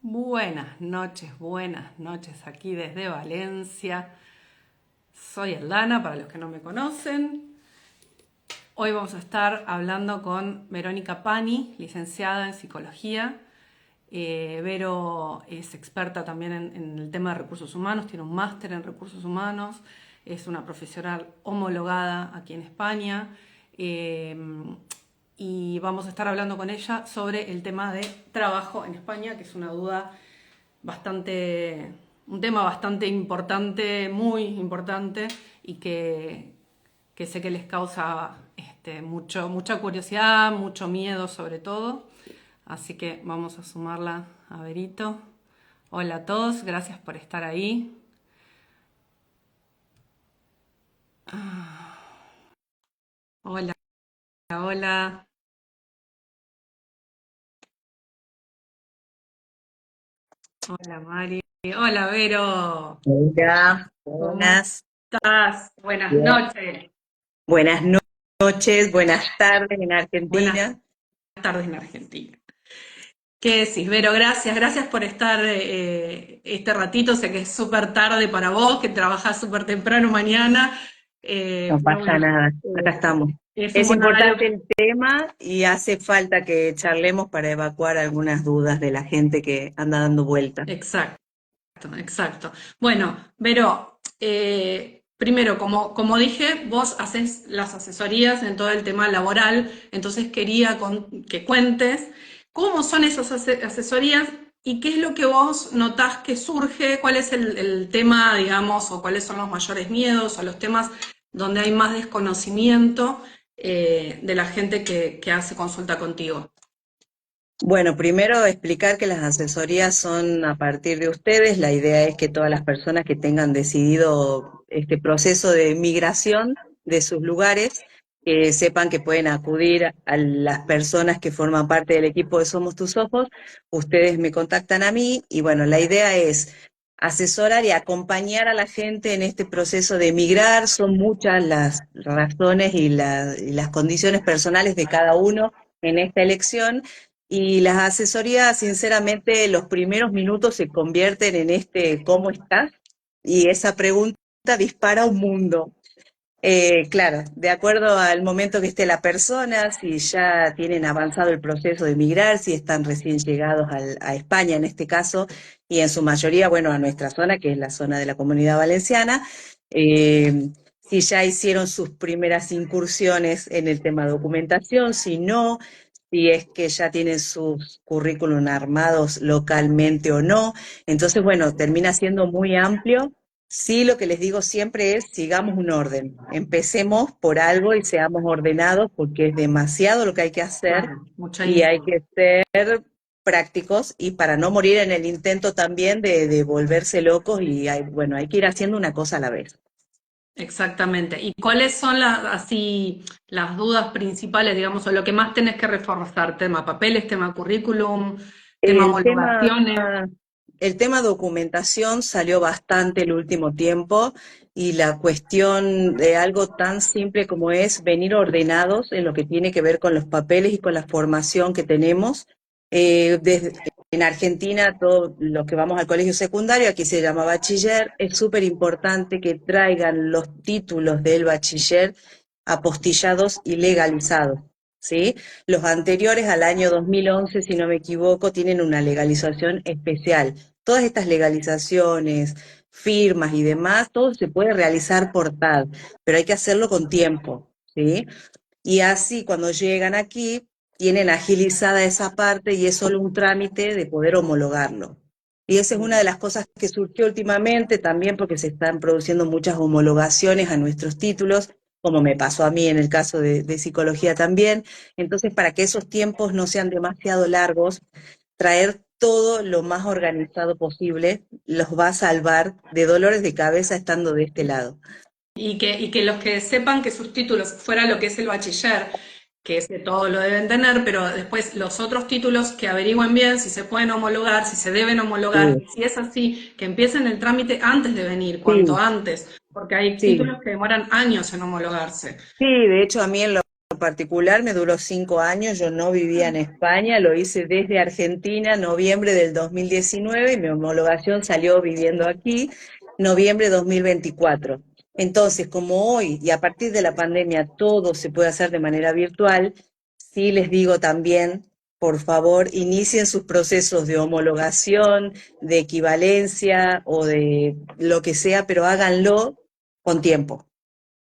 Buenas noches aquí desde Valencia. Soy Aldana, para los que no me conocen. Hoy vamos a estar hablando con Verónica Pani, licenciada en psicología. Vero es experta también en el tema de recursos humanos, tiene un máster en recursos humanos, es una profesional homologada aquí en España. Eh, y vamos a estar hablando con ella sobre el tema de trabajo en España, que es una duda un tema bastante importante, muy importante, y que sé que les causa mucha curiosidad, mucho miedo sobre todo. Así que vamos a sumarla a Verito. Hola a todos, gracias por estar ahí. Hola, hola. Hola Mari. Hola Vero. Hola, ¿Cómo buenas, estás? Buenas bien. noches. Buenas noches, buenas tardes en Buenas Argentina. tardes en Argentina. ¿Qué decís, Vero? Gracias por estar este ratito. Sé que es súper tarde para vos, que trabajás súper temprano mañana. No Pero pasa bueno, nada, acá estamos. es un Es buen horario. importante el tema y hace falta que charlemos para evacuar algunas dudas de la gente que anda dando vueltas. Exacto, exacto. Bueno, Vero, primero, como dije, vos haces las asesorías en todo el tema laboral, entonces quería que cuentes cómo son esas asesorías y qué es lo que vos notás que surge, cuál es el tema, digamos, o cuáles son los mayores miedos o los temas donde hay más desconocimiento de la gente que hace consulta contigo. Bueno, primero explicar que las asesorías son a partir de ustedes. La idea es que todas las personas que tengan decidido este proceso de migración de sus lugares, sepan que pueden acudir a las personas que forman parte del equipo de Somos Tus Ojos. Ustedes me contactan a mí y bueno, la idea es asesorar y acompañar a la gente en este proceso de migrar. Son muchas las razones y las condiciones personales de cada uno en esta elección. Y las asesorías, sinceramente, los primeros minutos se convierten en este ¿cómo estás? Y esa pregunta dispara un mundo. Claro, de acuerdo al momento que esté la persona, si ya tienen avanzado el proceso de migrar, si están recién llegados a España en este caso, y en su mayoría, bueno, a nuestra zona, que es la zona de la Comunidad Valenciana, si ya hicieron sus primeras incursiones en el tema de documentación, si no, si es que ya tienen sus currículum armados localmente o no. Entonces, bueno, termina siendo muy amplio. Sí, lo que les digo siempre es sigamos un orden. Empecemos por algo y seamos ordenados porque es demasiado lo que hay que hacer Claro, mucha y hay info. que ser prácticos y para no morir en el intento también de volverse locos y bueno, hay que ir haciendo una cosa a la vez. Exactamente. ¿Y cuáles son las dudas principales, digamos, o lo que más tenés que reforzar? Tema papeles, tema currículum, tema El tema homologaciones. El tema documentación salió bastante el último tiempo y la cuestión de algo tan simple como es venir ordenados en lo que tiene que ver con los papeles y con la formación que tenemos. En Argentina, todos los que vamos al colegio secundario, aquí se llama bachiller, es súper importante que traigan los títulos del bachiller apostillados y legalizados. ¿Sí? Los anteriores al año 2011, si no me equivoco, tienen una legalización especial. Todas estas legalizaciones, firmas y demás, todo se puede realizar por TAD, pero hay que hacerlo con tiempo, ¿sí? Y así cuando llegan aquí, tienen agilizada esa parte y es solo un trámite de poder homologarlo. Y esa es una de las cosas que surgió últimamente también porque se están produciendo muchas homologaciones a nuestros títulos, como me pasó a mí en el caso de psicología también. Entonces, para que esos tiempos no sean demasiado largos, traer todo lo más organizado posible los va a salvar de dolores de cabeza estando de este lado. Y que los que sepan que sus títulos, fuera lo que es el bachiller, que ese todo lo deben tener, pero después los otros títulos que averigüen bien si se pueden homologar, si se deben homologar, Sí, y si es así, que empiecen el trámite antes de venir, cuanto sí, antes, porque hay sí. títulos que demoran años en homologarse. Sí, de hecho a mí en lo particular me duró 5 años, yo no vivía en España, lo hice desde Argentina, noviembre del 2019, y mi homologación salió viviendo aquí, noviembre de 2024. Entonces, como hoy y a partir de la pandemia todo se puede hacer de manera virtual, sí les digo también, por favor, inicien sus procesos de homologación, de equivalencia o de lo que sea, pero háganlo con tiempo.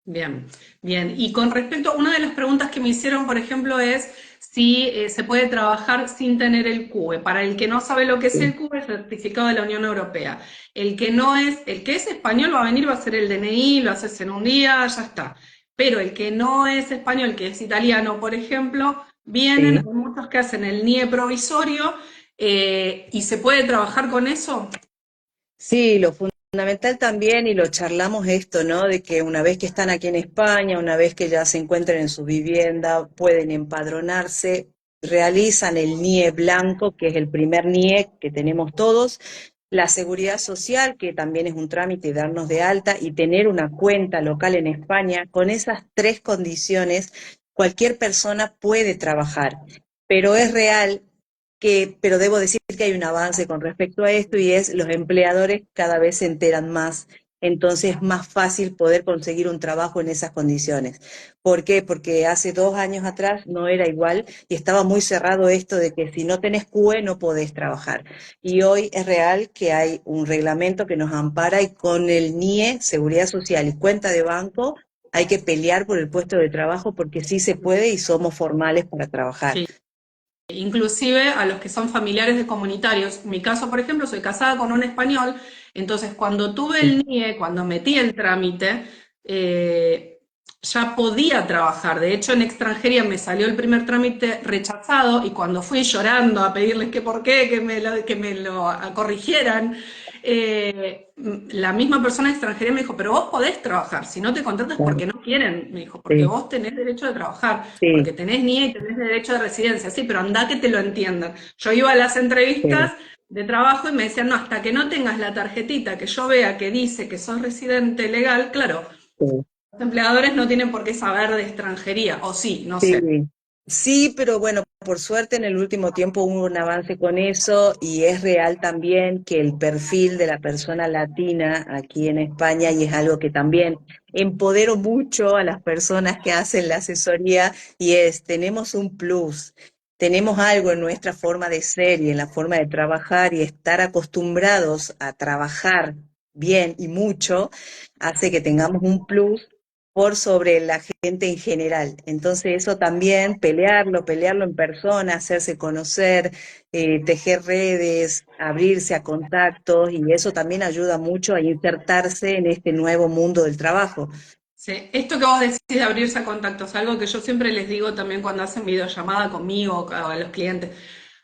Bien, bien. Y con respecto, una de las preguntas que me hicieron, por ejemplo, es si se puede trabajar sin tener el CUE. Para el que no sabe lo que es el Sí, CUE, es el certificado de la Unión Europea. El que no es, el que es español va a venir, va a hacer el DNI, lo haces en un día, ya está. Pero el que no es español, que es italiano, por ejemplo, vienen, sí. hay muchos que hacen el NIE provisorio, y se puede trabajar con eso. Sí, lo fundamental también, y lo charlamos esto, ¿no? De que una vez que están aquí en España, una vez que ya se encuentran en su vivienda, pueden empadronarse, realizan el NIE blanco, que es el primer NIE que tenemos todos, la seguridad social, que también es un trámite, darnos de alta y tener una cuenta local en España. Con esas tres condiciones, cualquier persona puede trabajar, pero es real pero debo decir que hay un avance con respecto a esto y es los empleadores cada vez se enteran más, entonces es más fácil poder conseguir un trabajo en esas condiciones. ¿Por qué? Porque hace 2 años atrás no era igual y estaba muy cerrado esto de que si no tenés CUE no podés trabajar. Y hoy es real que hay un reglamento que nos ampara y con el NIE, Seguridad Social y cuenta de banco, hay que pelear por el puesto de trabajo porque sí se puede y somos formales para trabajar. Sí. Inclusive a los que son familiares de comunitarios. En mi caso, por ejemplo, soy casada con un español, entonces cuando tuve el NIE, cuando metí el trámite, ya podía trabajar. De hecho, en extranjería me salió el primer trámite rechazado y cuando fui llorando a pedirles que por qué, que me lo corrigieran, la misma persona extranjera me dijo, pero vos podés trabajar, si no te contratas Claro, porque no quieren, me dijo, porque sí, vos tenés derecho de trabajar, sí, porque tenés NIE y tenés derecho de residencia, sí, pero andá que te lo entiendan. Yo iba a las sí, entrevistas de trabajo y me decían, no, hasta que no tengas la tarjetita que yo vea que dice que sos residente legal, claro, sí. los empleadores no tienen por qué saber de extranjería, o sí, no sé. Sí, sí, pero bueno, por suerte en el último tiempo hubo un avance con eso y es real también que el perfil de la persona latina aquí en España, y es algo que también empodero mucho a las personas que hacen la asesoría, y es, tenemos un plus, tenemos algo en nuestra forma de ser y en la forma de trabajar, y estar acostumbrados a trabajar bien y mucho hace que tengamos un plus por sobre la gente en general. Entonces eso también, pelearlo en persona, hacerse conocer, tejer redes, abrirse a contactos, y eso también ayuda mucho a insertarse en este nuevo mundo del trabajo. Sí, esto que vos decís de abrirse a contactos, algo que yo siempre les digo también cuando hacen videollamada conmigo o a los clientes.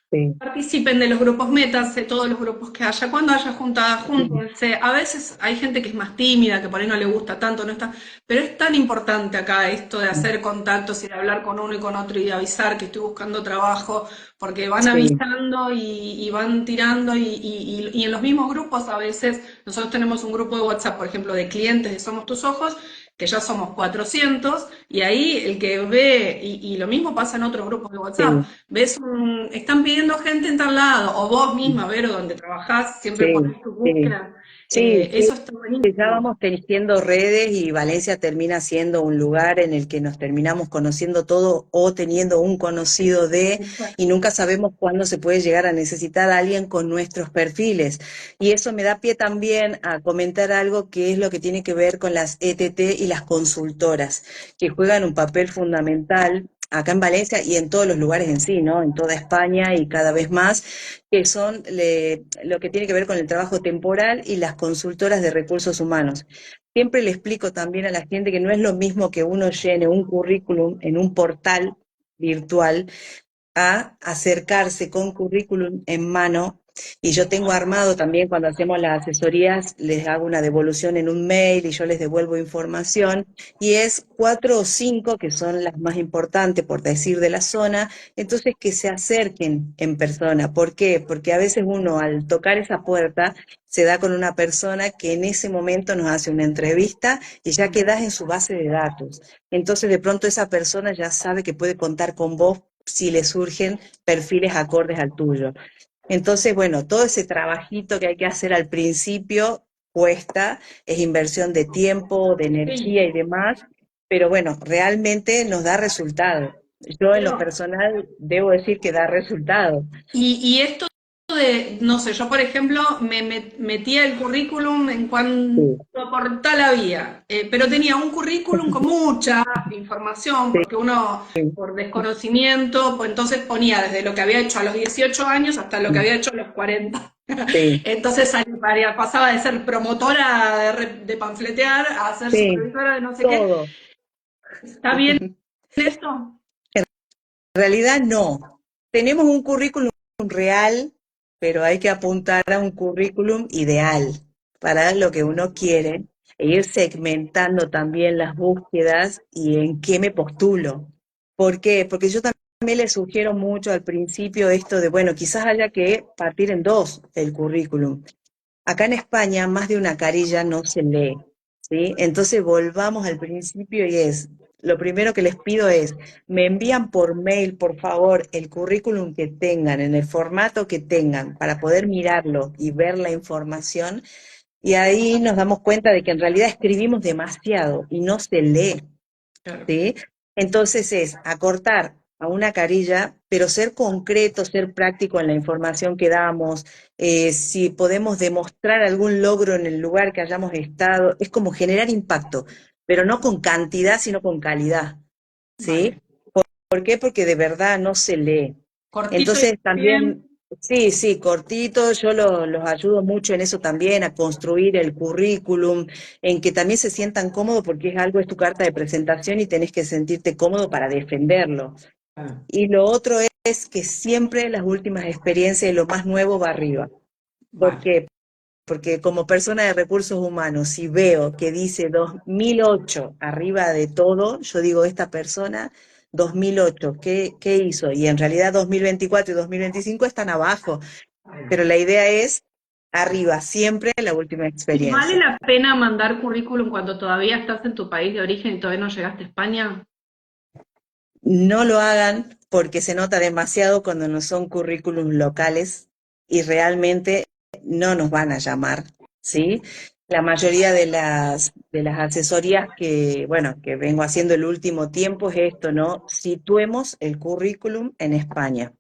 Sí, Participen de los grupos, métanse todos los grupos que haya. Cuando haya juntadas, sí, júntense. A veces hay gente que es más tímida, que por ahí no le gusta tanto, no está. Pero es tan importante acá esto de hacer contactos y de hablar con uno y con otro y de avisar que estoy buscando trabajo, porque van sí, avisando y van tirando y en los mismos grupos a veces, nosotros tenemos un grupo de WhatsApp, por ejemplo, de clientes de Somos Tus Ojos, que ya somos 400, y ahí el que ve, y lo mismo pasa en otros grupos de WhatsApp, sí, están pidiendo gente en tal lado, o vos misma, Vero, donde trabajás, siempre sí, ponés tu sí. búsqueda. Sí, sí, Eso está ya buenísimo. vamos tejiendo redes y Valencia termina siendo un lugar en el que nos terminamos conociendo todo o teniendo un conocido de, y Exacto. nunca sabemos cuándo se puede llegar a necesitar a alguien con nuestros perfiles. Y eso me da pie también a comentar algo que es lo que tiene que ver con las ETT y las consultoras, que juegan un papel fundamental acá en Valencia y en todos los lugares en sí, ¿no? En toda España y cada vez más, que son lo que tiene que ver con el trabajo temporal y las consultoras de recursos humanos. Siempre le explico también a la gente que no es lo mismo que uno llene un currículum en un portal virtual a acercarse con currículum en mano Y yo tengo armado también cuando hacemos las asesorías, les hago una devolución en un mail y yo les devuelvo información. Y es 4 o 5 que son las más importantes, por decir, de la zona. Entonces que se acerquen en persona. ¿Por qué? Porque a veces uno al tocar esa puerta se da con una persona que en ese momento nos hace una entrevista y ya quedás en su base de datos. Entonces de pronto esa persona ya sabe que puede contar con vos si le surgen perfiles acordes al tuyo. Entonces, bueno, todo ese trabajito que hay que hacer al principio cuesta, es inversión de tiempo, de Sí, energía y demás, pero bueno, realmente nos da resultado. Yo en lo pero personal debo decir que da resultado. y esto de, no sé, yo por ejemplo metía el currículum en cuanto Sí, por tal había, pero tenía un currículum con mucha información, sí, porque uno por desconocimiento, pues entonces ponía desde lo que había hecho a los 18 años hasta lo que había hecho a los 40. sí, Entonces pasaba de ser promotora de panfletear a ser sí, supervisora de no sé qué. todo. ¿Está bien esto? En realidad no. Tenemos un currículum real, pero hay que apuntar a un currículum ideal para lo que uno quiere e ir segmentando también las búsquedas y en qué me postulo. ¿Por qué? Porque yo también le sugiero mucho al principio esto de, bueno, quizás haya que partir en dos el currículum. Acá en España más de una carilla no se lee, ¿sí? Entonces volvamos al principio y lo primero que les pido es, me envían por mail, por favor, el currículum que tengan, en el formato que tengan, para poder mirarlo y ver la información, y ahí nos damos cuenta de que en realidad escribimos demasiado y no se lee. Claro. ¿Sí? Entonces es acortar a una carilla, pero ser concreto, ser práctico en la información que damos, si podemos demostrar algún logro en el lugar que hayamos estado, es como generar impacto, pero no con cantidad, sino con calidad, ¿sí? Vale. ¿Por qué? Porque de verdad no se lee. Cortito y Entonces bien. también, sí, sí, cortito, yo los ayudo mucho en eso también, a construir el currículum, en que también se sientan cómodos porque es algo, es tu carta de presentación y tenés que sentirte cómodo para defenderlo. Y lo otro es que siempre las últimas experiencias y lo más nuevo va arriba. ¿Por Vale. qué? Porque como persona de recursos humanos, si veo que dice 2008 arriba de todo, yo digo, esta persona, 2008, ¿qué hizo? Y en realidad 2024 y 2025 están abajo, pero la idea es arriba, siempre la última ¿Y vale experiencia. la pena mandar currículum cuando todavía estás en tu país de origen y todavía no llegaste a España? No lo hagan porque se nota demasiado cuando no son currículums locales y realmente no nos van a llamar, ¿sí? La mayoría de las asesorías que, bueno, que vengo haciendo el último tiempo es esto, ¿no? Situemos el currículum en España.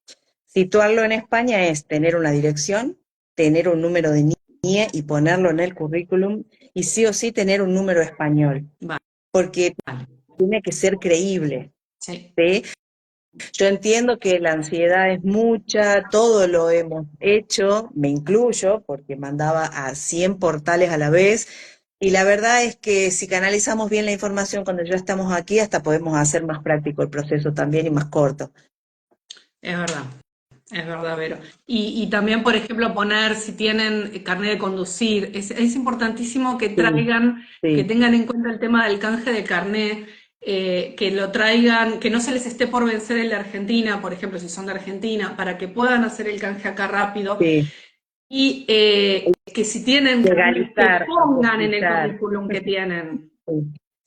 Situarlo en España es tener una dirección, tener un número de NIE y ponerlo en el currículum y sí o sí tener un número español, Vale, porque tiene que ser creíble, sí. ¿sí? Yo entiendo que la ansiedad es mucha, todo lo hemos hecho, me incluyo, porque mandaba a 100 portales a la vez, y la verdad es que si canalizamos bien la información cuando ya estamos aquí, hasta podemos hacer más práctico el proceso también y más corto. Es verdad, Vero. Y también, por ejemplo, poner si tienen carnet de conducir. Es importantísimo que Sí, traigan, que sí, tengan en cuenta el tema del canje de carnet, que lo traigan, que no se les esté por vencer el de Argentina, por ejemplo, si son de Argentina, para que puedan hacer el canje acá rápido. sí. Y que si tienen carnet, que Legalizar, pongan en el apostizar. currículum que tienen.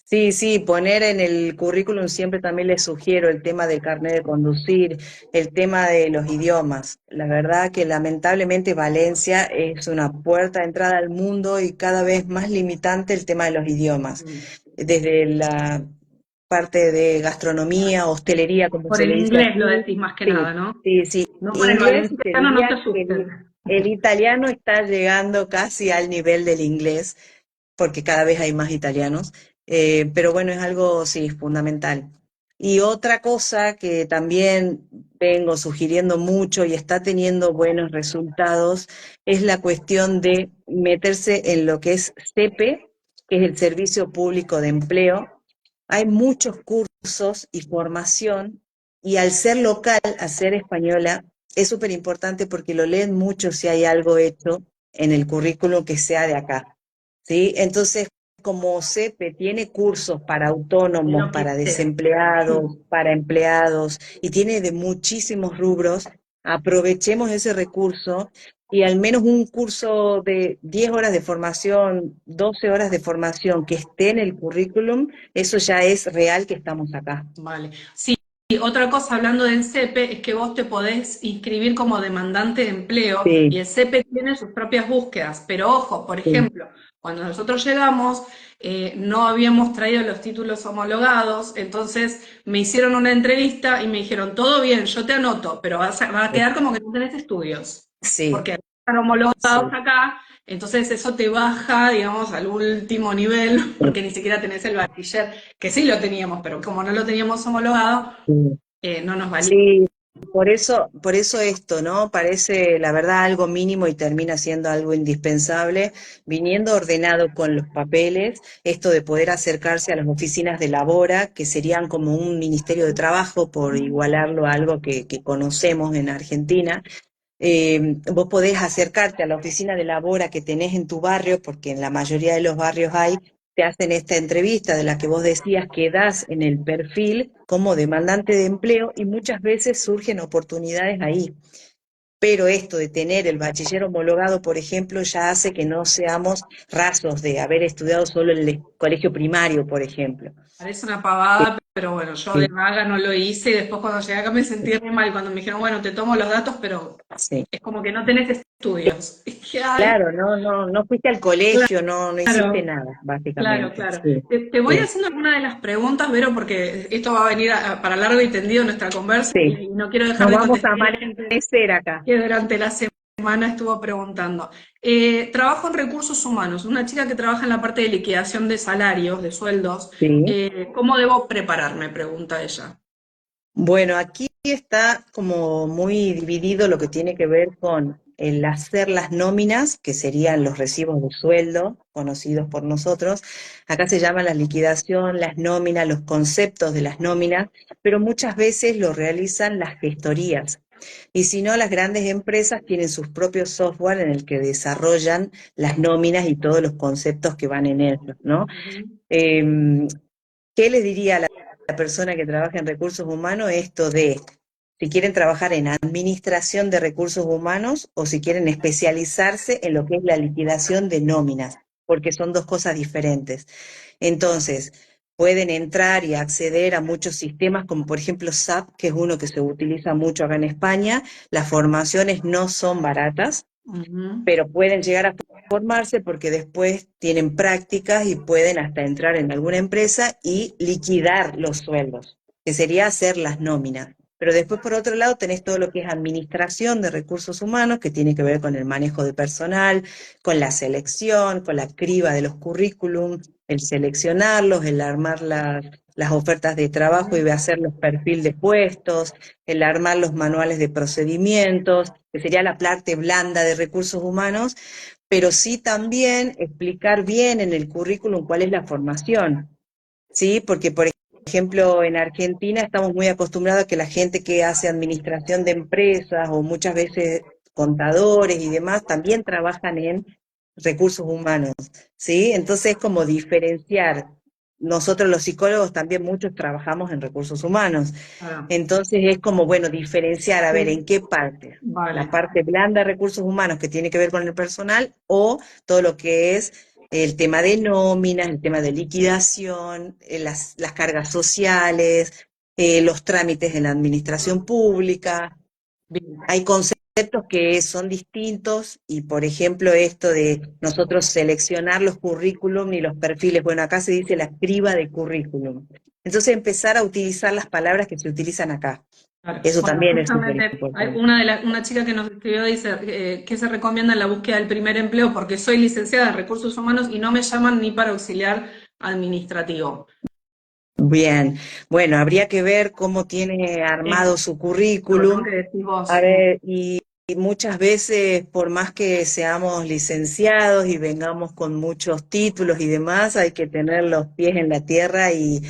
Sí, sí, poner en el currículum siempre también les sugiero el tema del carnet de conducir, el tema de los idiomas. La verdad que lamentablemente Valencia es una puerta de entrada al mundo y cada vez más limitante el tema de los idiomas. Desde la parte de gastronomía, hostelería, como Por se el le dice inglés lo aquí. decís más que Sí, nada, ¿no? sí, sí. No por el Inglés, y te valenciano, no te diría que el, asusten. el italiano está llegando casi al nivel del inglés porque cada vez hay más italianos, pero bueno, es algo, sí, fundamental. Y otra cosa que también vengo sugiriendo mucho y está teniendo buenos resultados es la cuestión de meterse en lo que es SEPE, que es el Servicio Público de Empleo. Hay muchos cursos y formación, y al ser local, al ser española, es súper importante porque lo leen mucho si hay algo hecho en el currículum que sea de acá, ¿sí? Entonces, como CEPE tiene cursos para De autónomos, lo que para sea. desempleados, para empleados, y tiene de muchísimos rubros, aprovechemos ese recurso y al menos un curso de 10 horas de formación, 12 horas de formación que esté en el currículum, eso ya es real que estamos acá. Vale. Sí, y otra cosa hablando del CEPE es que vos te podés inscribir como demandante de empleo y Sí, el CEPE tiene sus propias búsquedas. Pero ojo, por sí, ejemplo, cuando nosotros llegamos no habíamos traído los títulos homologados, entonces me hicieron una entrevista y me dijeron, todo bien, yo te anoto, pero va a quedar como que no tenés estudios, sí, porque están homologados sí. acá. Entonces eso te baja, digamos, al último nivel, porque ni siquiera tenés el bachiller, que sí lo teníamos, pero como no lo teníamos homologado, Sí. no nos valía. Sí, por eso esto, ¿no? Parece, la verdad, algo mínimo y termina siendo algo indispensable, viniendo ordenado con los papeles, esto de poder acercarse a las oficinas de Labora, que serían como un ministerio de trabajo, por igualarlo a algo que conocemos en Argentina. Vos podés acercarte a la oficina de labora que tenés en tu barrio, porque en la mayoría de los barrios hay, te hacen esta entrevista de la que vos decías que das en el perfil como demandante de empleo y muchas veces surgen oportunidades ahí. Pero esto de tener el bachiller homologado, por ejemplo, ya hace que no seamos rasos de haber estudiado solo en el colegio primario, por ejemplo. Parece una pavada, pero bueno, yo de Sí, vaga no lo hice y después cuando llegué acá me sentí re mal cuando me dijeron, bueno, te tomo los datos, pero sí. es como que no tenés estudios. Y dije, ay, Claro, no fuiste al colegio, no hiciste claro. nada, Claro, básicamente. claro. Sí, Te voy sí. haciendo alguna de las preguntas, Vero, porque esto va a venir para largo y tendido nuestra conversa Sí, y no quiero dejar nos de vamos a contestar a la gente amanecer acá. que durante la semana estuvo preguntando. Trabajo en recursos humanos, una chica que trabaja en la parte de liquidación de salarios, de sueldos. Sí. ¿Cómo debo prepararme? Pregunta ella. Bueno, aquí está como muy dividido lo que tiene que ver con el hacer las nóminas, que serían los recibos de sueldo, conocidos por nosotros. Acá se llama la liquidación, las nóminas, los conceptos de las nóminas, pero muchas veces lo realizan las gestorías. Y si no, las grandes empresas tienen sus propios software en el que desarrollan las nóminas y todos los conceptos que van en ellos, ¿no? Ujú. Em, ¿Qué les diría a la persona que trabaja en recursos humanos esto de si quieren trabajar en administración de recursos humanos o si quieren especializarse en lo que es la liquidación de nóminas? Porque son dos cosas diferentes. Entonces, pueden entrar y acceder a muchos sistemas, como por ejemplo SAP, que es uno que se utiliza mucho acá en España. Las formaciones no son baratas, Ujú. pero pueden llegar a formarse porque después tienen prácticas y pueden hasta entrar en alguna empresa y liquidar los sueldos, que sería hacer las nóminas. Pero después, por otro lado, tenés todo lo que es administración de recursos humanos, que tiene que ver con el manejo de personal, con la selección, con la criba de los currículum, el seleccionarlos, el armar las ofertas de trabajo y hacer los perfiles de puestos, el armar los manuales de procedimientos, que sería la parte blanda de recursos humanos, pero sí también explicar bien en el currículum cuál es la formación, ¿sí? Porque, por ejemplo, en Argentina estamos muy acostumbrados a que la gente que hace administración de empresas o muchas veces contadores y demás también trabajan en recursos humanos, ¿sí? Entonces es como diferenciar. Nosotros los psicólogos también muchos trabajamos en recursos humanos. Ah, Entonces es como, bueno, diferenciar, a ver, sí, en qué parte. La vale. parte blanda de recursos humanos que tiene que ver con el personal o todo lo que es el tema de nóminas, el tema de liquidación, las cargas sociales, los trámites en la administración pública. Bien. Hay conceptos que son distintos y, por ejemplo, esto de nosotros seleccionar los currículum y los perfiles, bueno, acá se dice la criba de currículum. Entonces empezar a utilizar las palabras que se utilizan acá. Claro. Eso Bueno, también es súper justamente hay importante. una chica que nos escribió dice que se recomienda en la búsqueda del primer empleo porque soy licenciada en recursos humanos y no me llaman ni para auxiliar administrativo. Bien, bueno, habría que ver cómo tiene armado Eso, su lo mismo currículum. que decís A vos. ver, y muchas veces, por más que seamos licenciados y vengamos con muchos títulos y demás, hay que tener los pies en la tierra y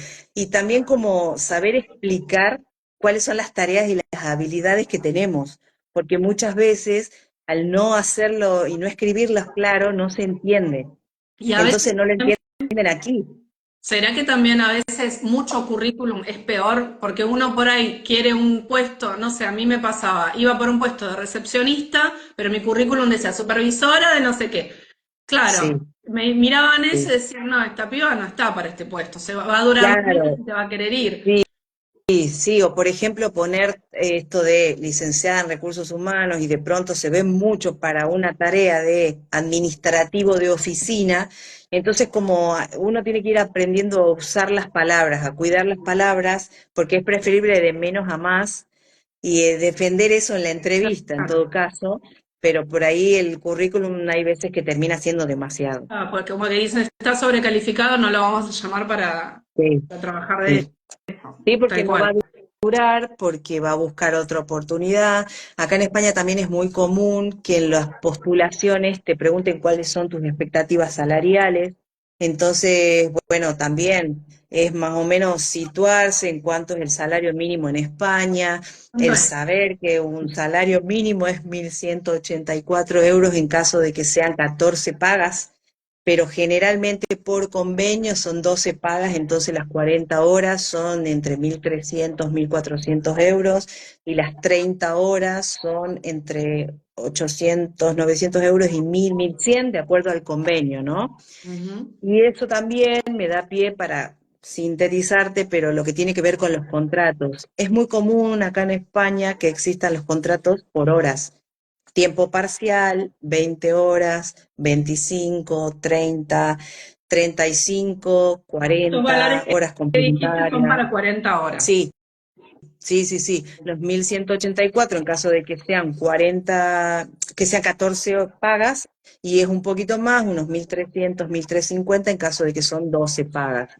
también como saber explicar cuáles son las tareas y las habilidades que tenemos. porque muchas veces al no hacerlo y no escribirlos claro, no se entiende. Y a veces, Entonces no lo entienden aquí. ¿será que también a veces mucho currículum es peor? Porque uno por ahí quiere un puesto, no sé, a mí me pasaba, iba por un puesto de recepcionista, pero mi currículum decía supervisora de no sé qué. Sí, Claro, me miraban eso sí. y decían, no, esta piba no está para este puesto, va a durar 2 meses Claro, y se va a querer ir. sí. Sí, sí, o por ejemplo poner esto de licenciada en recursos humanos y de pronto se ve mucho para una tarea de administrativo de oficina, entonces como uno tiene que ir aprendiendo a usar las palabras, a cuidar las palabras, porque es preferible de menos a más y defender eso en la entrevista en Claro. todo caso, pero por ahí el currículum hay veces que termina siendo demasiado. Ah, porque como que dicen, está sobrecalificado, no lo vamos a llamar Sí, para trabajar de sí. Sí, porque tal no va cual. a durar, porque va a buscar otra oportunidad. Acá en España también es muy común que en las postulaciones te pregunten cuáles son tus expectativas salariales. Entonces, bueno, también es más o menos situarse en cuánto es el salario mínimo en España, ¿Cuánto el es? saber que un salario mínimo es 1.184 euros en caso de que sean 14 pagas, pero generalmente por convenio son 12 pagas, entonces las 40 horas son entre 1.300, 1.400 euros y las 30 horas son entre 800, 900 euros y 1.100 de acuerdo al convenio, ¿no? Ujú. Y eso también me da pie para sintetizarte, pero lo que tiene que ver con los contratos. Es muy común acá en España que existan los contratos por horas. Tiempo parcial, 20 horas, 25, 30, 35, Estos valores 40 horas que dijiste son complementarias. para 40 horas. Sí, sí, sí, sí. Los 1.184 en caso de que sean 40, que sean 14 pagas, y es un poquito más, unos 1.300, 1.350 en caso de que son 12 pagas.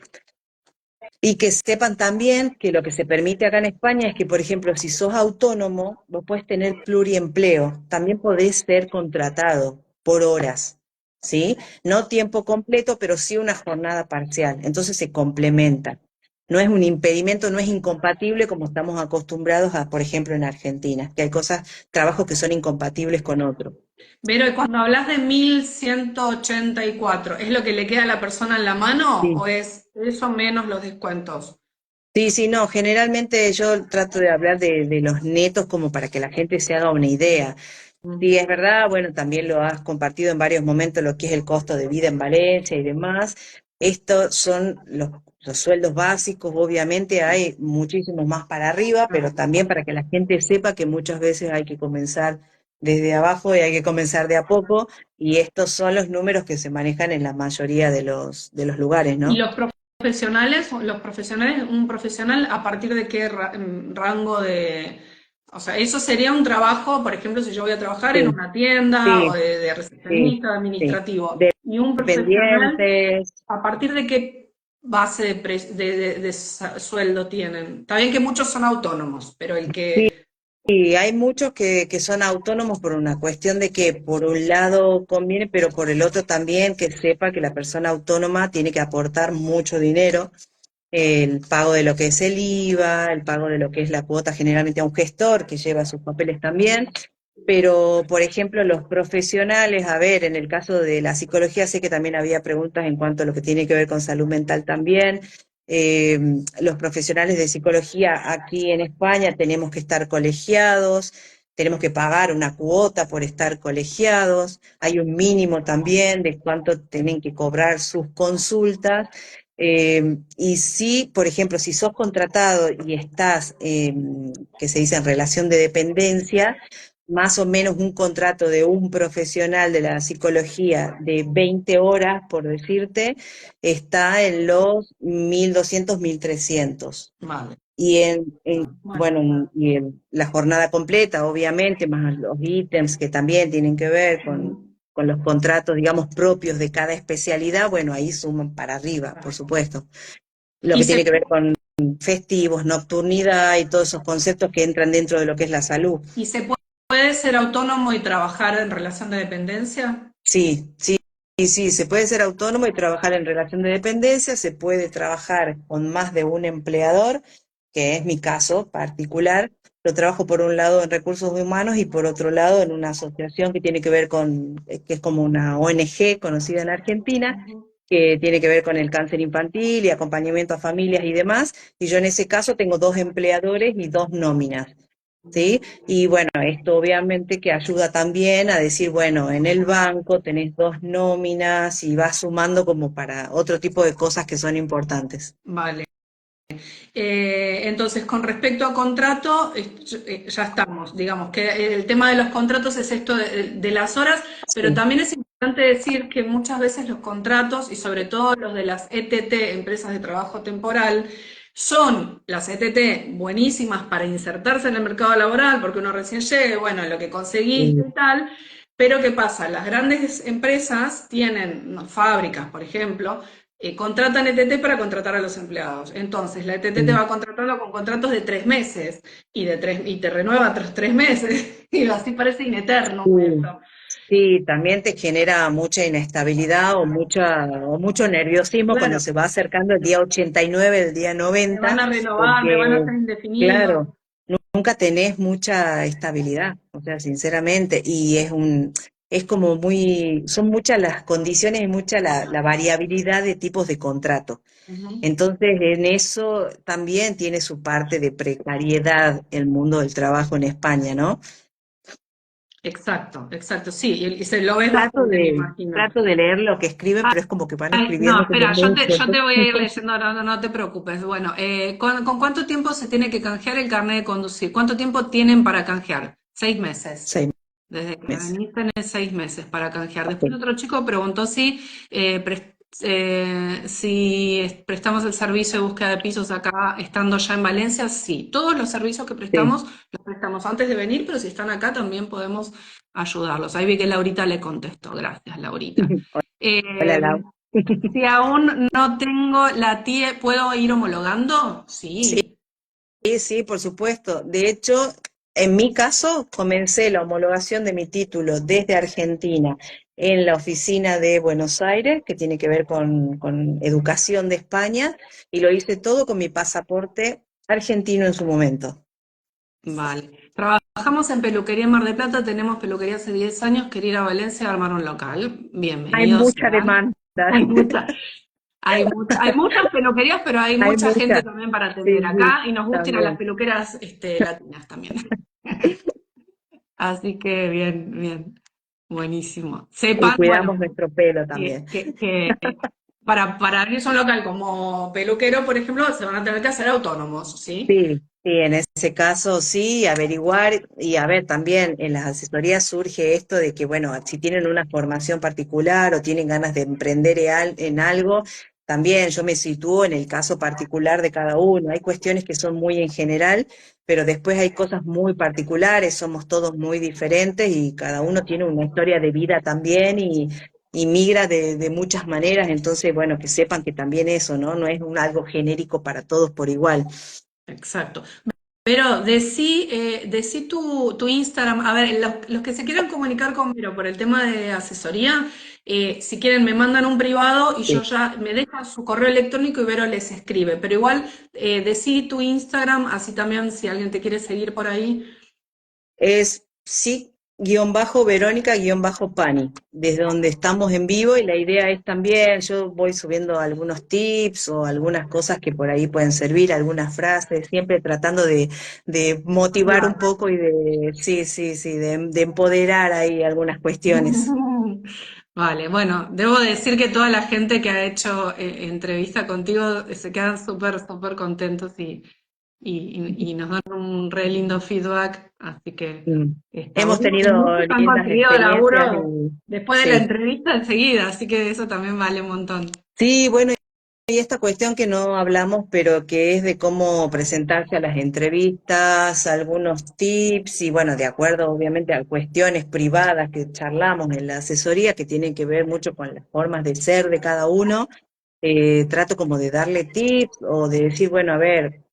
Y que sepan también que lo que se permite acá en España es que, por ejemplo, si sos autónomo, vos podés tener pluriempleo, también podés ser contratado por horas, ¿sí? No tiempo completo, pero sí una jornada parcial. Entonces se complementa. No es un impedimento, no es incompatible como estamos acostumbrados a, por ejemplo, en Argentina, que hay cosas, trabajos que son incompatibles con otros. Pero y cuando hablas de 1.184, ¿es lo que le queda a la persona en la mano Sí. o es eso menos los descuentos? Sí, sí, no, generalmente yo trato de hablar de los netos como para que la gente se haga una idea. Sí, es verdad, bueno, también lo has compartido en varios momentos lo que es el costo de vida en Valencia y demás. Estos son los sueldos básicos, obviamente hay muchísimos más para arriba, pero también para que la gente sepa que muchas veces hay que comenzar desde abajo y hay que comenzar de a poco, y estos son los números que se manejan en la mayoría de los lugares, ¿Y ¿no? los profesionales, un profesional a partir de qué rango de... O sea, eso sería un trabajo, por ejemplo, si yo voy a trabajar en Sí, una tienda o sí, de sí, recepcionista, de sí. administrativo. Y un profesional, Dependientes. ¿a partir de qué base de sueldo tienen? Está bien que muchos son autónomos, pero el que... Y hay muchos que son autónomos por una cuestión de que por un lado conviene, pero por el otro también que sepa que la persona autónoma tiene que aportar mucho dinero, el pago de lo que es el IVA, el pago de lo que es la cuota generalmente a un gestor que lleva sus papeles también. Pero, por ejemplo, los profesionales, a ver, en el caso de la psicología sé que también había preguntas en cuanto a lo que tiene que ver con salud mental también. Eh, los profesionales de psicología aquí en España tenemos que estar colegiados, tenemos que pagar una cuota por estar colegiados, hay un mínimo también de cuánto tienen que cobrar sus consultas. Y si, por ejemplo, si sos contratado y estás, que se dice en relación de dependencia, más o menos un contrato de un profesional de la psicología de 20 horas, por decirte, está en los 1.200, 1.300. Vale, Y bueno. bueno, y en la jornada completa, obviamente, más los ítems que también tienen que ver con los contratos, digamos, propios de cada especialidad, bueno, ahí suman para arriba, por supuesto. Lo ¿Y que se tiene que ver con festivos, nocturnidad y todos esos conceptos que entran dentro de lo que es la salud. ¿Y se puede ser autónomo y trabajar en relación de dependencia? Sí, sí, sí, sí, se puede ser autónomo y trabajar en relación de dependencia, se puede trabajar con más de un empleador, que es mi caso particular, Lo trabajo por un lado en recursos humanos y por otro lado en una asociación que tiene que ver con, que es como una ONG conocida en Argentina, Ujú. que tiene que ver con el cáncer infantil y acompañamiento a familias y demás. Y yo en ese caso tengo dos empleadores y dos nóminas. ¿Sí? Y bueno, esto obviamente que ayuda también a decir, bueno, en el banco tenés dos nóminas y vas sumando como para otro tipo de cosas que son importantes. Vale. Entonces, con respecto a contrato, ya estamos. Digamos que el tema de los contratos es esto de las horas, pero Sí. también es importante decir que muchas veces los contratos, y sobre todo los de las ETT, empresas de trabajo temporal, son las ETT buenísimas para insertarse en el mercado laboral, porque uno recién llega, y bueno, lo que conseguiste y tal, pero ¿qué pasa? Las grandes empresas tienen, no, fábricas, por ejemplo, contratan ETT para contratar a los empleados. Entonces, la ETT te Sí. va contratando con contratos de 3 meses y te renueva tras 3 meses. Y así parece ineterno Sí. eso. Sí, también te genera mucha inestabilidad o mucho nerviosismo cuando Claro, se va acercando el día 89, el día me van 90, a renovar, me van a porque, hacer indefinido. claro, nunca tenés mucha estabilidad, o sea, sinceramente, y es como muy, son muchas las condiciones y mucha la variabilidad de tipos de contrato. Ujú. Entonces, en eso también tiene su parte de precariedad el mundo del trabajo en España, ¿no? Exacto, exacto, sí, y se lo ves Trato bastante, me de, imagino. trato de leer lo que escriben, pero es como que van Ay, no, escribiendo como espera, mucho. yo te voy a ir leyendo, no te preocupes. Bueno, con cuánto tiempo se tiene que canjear el carnet de conducir? ¿Cuánto tiempo tienen para canjear? 6 meses. 6 Desde que meses. venís tenés 6 meses para canjear. Después Ok. otro chico preguntó si prestamos el servicio de búsqueda de pisos acá estando ya en Valencia. Sí, todos los servicios que Sí. prestamos los prestamos antes de venir, pero si están acá también podemos ayudarlos. Ahí vi que Laurita le contestó. Gracias, Laurita. Hola, Eh, Lau. si aún no tengo la TIE, ¿puedo ir homologando? Sí, Sí. sí, por supuesto. De hecho, en mi caso, comencé la homologación de mi título desde Argentina en la oficina de Buenos Aires, que tiene que ver con educación de España, y lo hice todo con mi pasaporte argentino en su momento. Vale. Trabajamos en peluquería en Mar del Plata, tenemos peluquería hace 10 años, quería ir a Valencia a armar un local. Hay Bienvenidos mucha sean. demanda. Hay mucha, hay muchas peluquerías, pero hay Hay mucha gente mucha. también para Sí, atender sí, acá y nos gusta ir a las también. peluqueras latinas también. Así que bien, bien, buenísimo. Y Sepan, cuidamos bueno, nuestro pelo que, también. que, que para abrirse un local como peluquero, por ejemplo, se van a tener que hacer autónomos, ¿sí? Sí, sí, en ese caso sí, averiguar y a ver, también en las asesorías surge esto de que, bueno, si tienen una formación particular o tienen ganas de emprender en algo, también yo me sitúo en el caso particular de cada uno. Hay cuestiones que son muy en general, pero después hay cosas muy particulares, somos todos muy diferentes y cada uno tiene una historia de vida también y migra de muchas maneras, entonces, bueno, que sepan que también eso, ¿no? No es algo genérico para todos por igual. Exacto. Pero decí tu Instagram. A ver, los que se quieran comunicar con Vero por el tema de asesoría, si quieren me mandan un privado y yo Sí. ya me dejan su correo electrónico y Vero les escribe. Pero igual, decí tu Instagram, así también si alguien te quiere seguir por ahí. Es sí, guión bajo Verónica, guión bajo Pani, desde donde estamos en vivo y la idea es también, yo voy subiendo algunos tips o algunas cosas que por ahí pueden servir, algunas frases, siempre tratando de motivar un Ayudar. poco y de, sí, sí, sí, de empoderar ahí algunas cuestiones. Vale, bueno, debo decir que toda la gente que ha hecho entrevista contigo se quedan súper, súper contentos y nos dan un re lindo feedback, así que Mm. está Hemos bueno. Y tenido muchos han lindas conseguido experiencias laburo y después de la sí. entrevista enseguida, así que eso también vale un montón. Sí, bueno, y esta cuestión que no hablamos, pero que es de cómo presentarse a las entrevistas, algunos tips y bueno, de acuerdo obviamente a cuestiones privadas que charlamos en la asesoría que tienen que ver mucho con las formas de ser de cada uno, trato como de darle tips o de decir, bueno, a ver,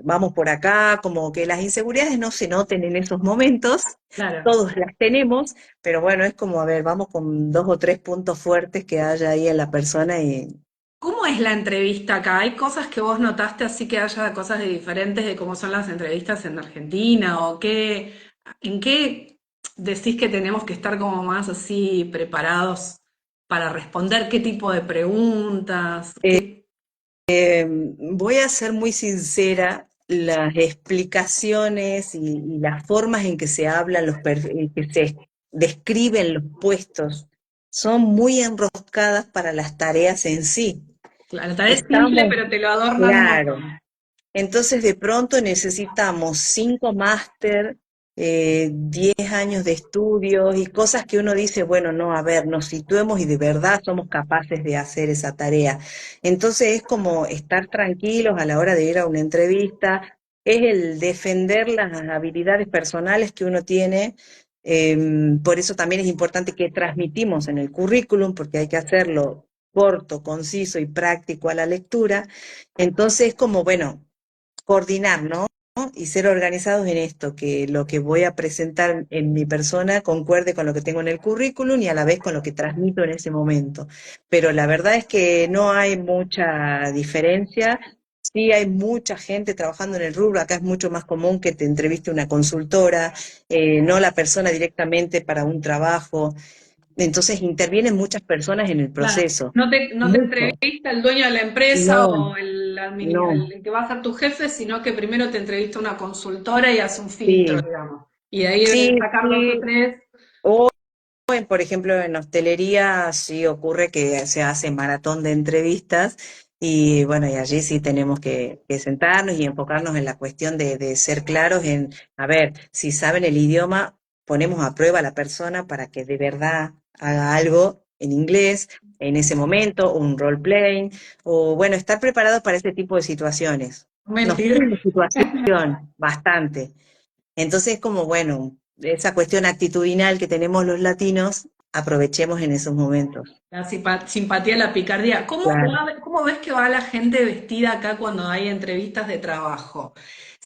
vamos por acá, como que las inseguridades no se noten en esos momentos, Claro. todos las tenemos, pero bueno, es como, a ver, vamos con dos o tres puntos fuertes que haya ahí en la persona ¿Cómo es la entrevista acá? ¿Hay cosas que vos notaste así que haya cosas de diferentes de cómo son las entrevistas en Argentina? ¿O qué, en qué decís que tenemos que estar como más así preparados para responder qué tipo de preguntas? ¿Qué? Voy a ser muy sincera, las explicaciones y las formas en que se hablan, en que se describen los puestos, son muy enroscadas para las tareas en sí. La tarea es simple, Estamos, pero te lo adornan un claro, montón. entonces de pronto necesitamos 5 máster, 10 años de estudios y cosas que uno dice, bueno, no, a ver, nos situemos y de verdad somos capaces de hacer esa tarea. Entonces es como estar tranquilos a la hora de ir a una entrevista, es el defender las habilidades personales que uno tiene. Por eso también es importante que transmitimos en el currículum, porque hay que hacerlo corto, conciso y práctico a la lectura. Entonces, como, bueno, coordinar, ¿no? Y ser organizados en esto, que lo que voy a presentar en mi persona concuerde con lo que tengo en el currículum y a la vez con lo que transmito en ese momento. Pero la verdad es que no hay mucha diferencia. Sí hay mucha gente trabajando en el rubro, acá es mucho más común que te entreviste una consultora, no la persona directamente para un trabajo. Entonces intervienen muchas personas en el Claro, proceso. no te Mucho. entrevista el dueño de la empresa No, o no. el que va a ser tu jefe, sino que primero te entrevista una consultora y hace un filtro, Sí, digamos. Y de ahí deben sí, sacar dos o sí. tres. Por ejemplo, en hostelería sí ocurre que se hace maratón de entrevistas y bueno, y allí sí tenemos que sentarnos y enfocarnos en la cuestión de ser claros en, a ver, si saben el idioma, ponemos a prueba a la persona para que de verdad haga algo en inglés en ese momento, un role playing, o bueno, estar preparados para este tipo de situaciones. Nos Mentir. ponen en situación bastante. Entonces, como bueno, esa cuestión actitudinal que tenemos los latinos, aprovechemos en esos momentos. La simpatía, la picardía. Claro. ¿Cómo ves que va la gente vestida acá cuando hay entrevistas de trabajo?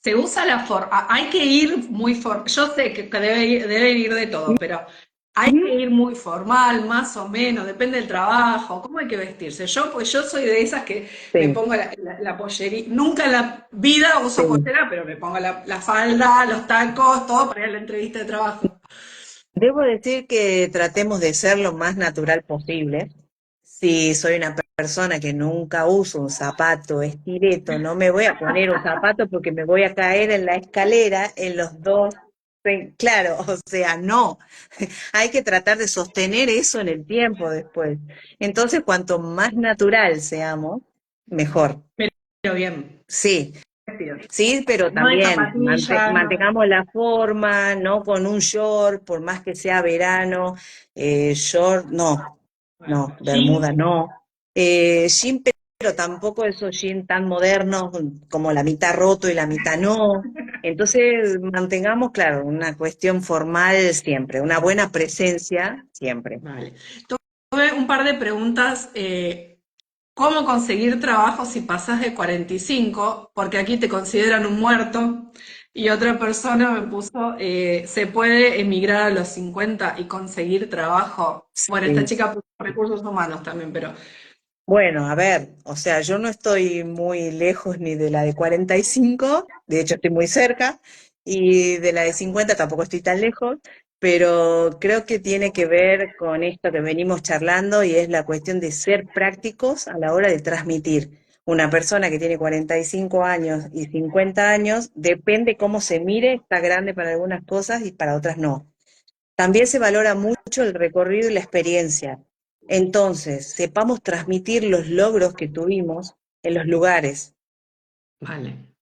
Se usa la forma, hay que ir muy formal, yo sé que debe ir de todo, pero hay que ir muy formal, más o menos, depende del trabajo, ¿cómo hay que vestirse? Yo, pues yo soy de esas que me Sí, pongo la pollerita, nunca en la vida uso sí. pollera, pero me pongo la falda, los tacos, todo para ir a la entrevista de trabajo. Debo decir que tratemos de ser lo más natural posible. Si soy una persona que nunca uso un zapato estileto, no me voy a poner un zapato porque me voy a caer en la escalera en los dos. Claro, o sea, no. Hay que tratar de sostener eso en el tiempo después. Entonces, cuanto más natural seamos, mejor. Pero bien, Sí, vestido. sí, pero No hay también zapatillas, no. mantengamos la forma, no con un short, por más que sea verano, short, no, Bueno, no, bermuda, jeans. no. Jean, pero tampoco esos jeans tan modernos, como la mitad roto y la mitad no. Entonces, mantengamos, claro, una cuestión formal siempre, una buena presencia siempre. Vale. Tuve un par de preguntas. ¿Cómo conseguir trabajo si pasas de 45? Porque aquí te consideran un muerto. Y otra persona me puso, ¿se puede emigrar a los 50 y conseguir trabajo? Bueno, esta Sí. chica puso recursos humanos también, pero Bueno, a ver, o sea, yo no estoy muy lejos ni de la de 45, de hecho estoy muy cerca, y de la de 50 tampoco estoy tan lejos, pero creo que tiene que ver con esto que venimos charlando y es la cuestión de ser prácticos a la hora de transmitir. Una persona que tiene 45 años y 50 años, depende cómo se mire, está grande para algunas cosas y para otras no. También se valora mucho el recorrido y la experiencia. Entonces, sepamos transmitir los logros que tuvimos en los lugares. vale.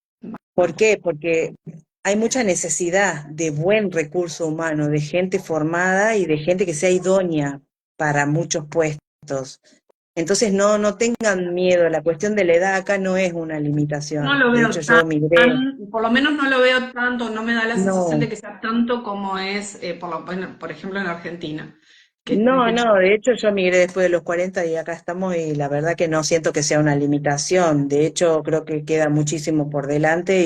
¿Por qué? Porque hay mucha necesidad de buen recurso humano, de gente formada y de gente que sea idónea para muchos puestos. Entonces, no tengan miedo, la cuestión de la edad acá no es una No limitación. lo De veo hecho, yo migré, por lo menos no lo veo tanto, no me da la sensación de no. que sea tanto como es, bueno, por ejemplo, en Argentina. No, Que no, de hecho yo migré después de los 40 y acá estamos y la verdad que no siento que sea una limitación, de hecho creo que queda muchísimo por delante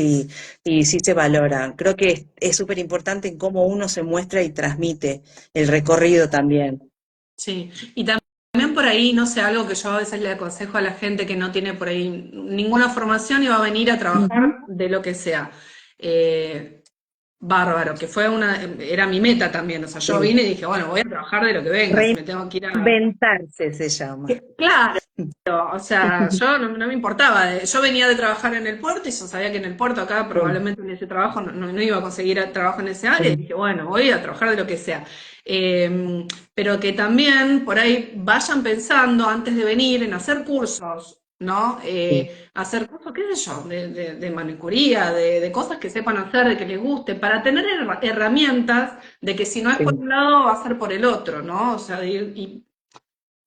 y sí se valora. Creo que es súper importante en cómo uno se muestra y transmite el recorrido también. sí, y también, por ahí, no sé, algo que yo a veces le aconsejo a la gente que no tiene por ahí ninguna formación y va a venir a Ujú. trabajar de lo que sea. Eh, Bárbaro, que era mi meta también. O sea, yo Sí. vine y dije, bueno, voy a trabajar de lo que venga, si me tengo que ir a... Reinventarse se llama. Claro, o sea, yo no me importaba. Yo venía de trabajar en el puerto y yo sabía que en el puerto acá Sí, probablemente en ese trabajo no iba a conseguir trabajo en ese área. Y sí, dije, bueno, voy a trabajar de lo que sea. Pero que también por ahí vayan pensando antes de venir en hacer cursos, ¿no? sí, Hacer cursos, qué sé yo, de manicuría, de cosas que sepan hacer, de que les guste, para tener herramientas de que si no es por sí. un lado, va a ser por el otro, ¿no? O sea, de ir y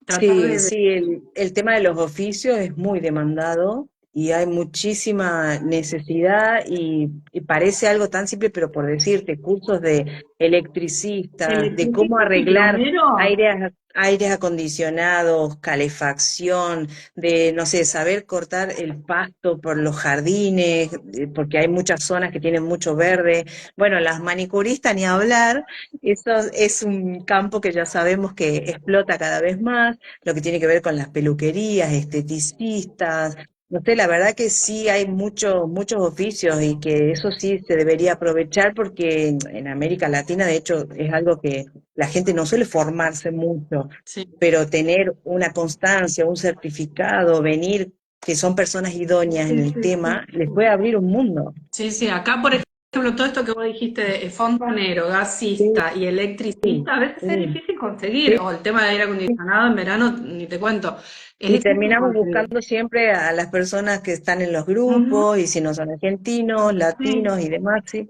tratar Sí, de... sí, el tema de los oficios es muy demandado y hay muchísima necesidad y parece algo tan simple, pero por decirte, cursos de electricistas, de cómo Electricistas y arreglar plomeros, aires acondicionados, calefacción, de, no sé, saber cortar el pasto por los jardines, porque hay muchas zonas que tienen mucho verde. Bueno, las manicuristas ni hablar, eso es un campo que ya sabemos que explota cada vez más, lo que tiene que ver con las peluquerías, esteticistas. No sé, la verdad que sí hay muchos oficios y que eso sí se debería aprovechar porque en América Latina, de hecho, es algo que la gente no suele formarse mucho, sí, pero tener una constancia, un certificado, venir, que son personas idóneas en sí, el sí, sí. tema, les puede abrir un mundo. Sí, sí, acá por ejemplo todo esto que vos dijiste de fontanero, Sí, gasista y sí, electricista, a veces es sí. difícil conseguir, Sí. o el tema de aire acondicionado en verano, ni te cuento, es Y difícil terminamos conseguir. buscando siempre a las personas que están en los Ujú, grupos, y si no son argentinos, sí. latinos y demás, sí.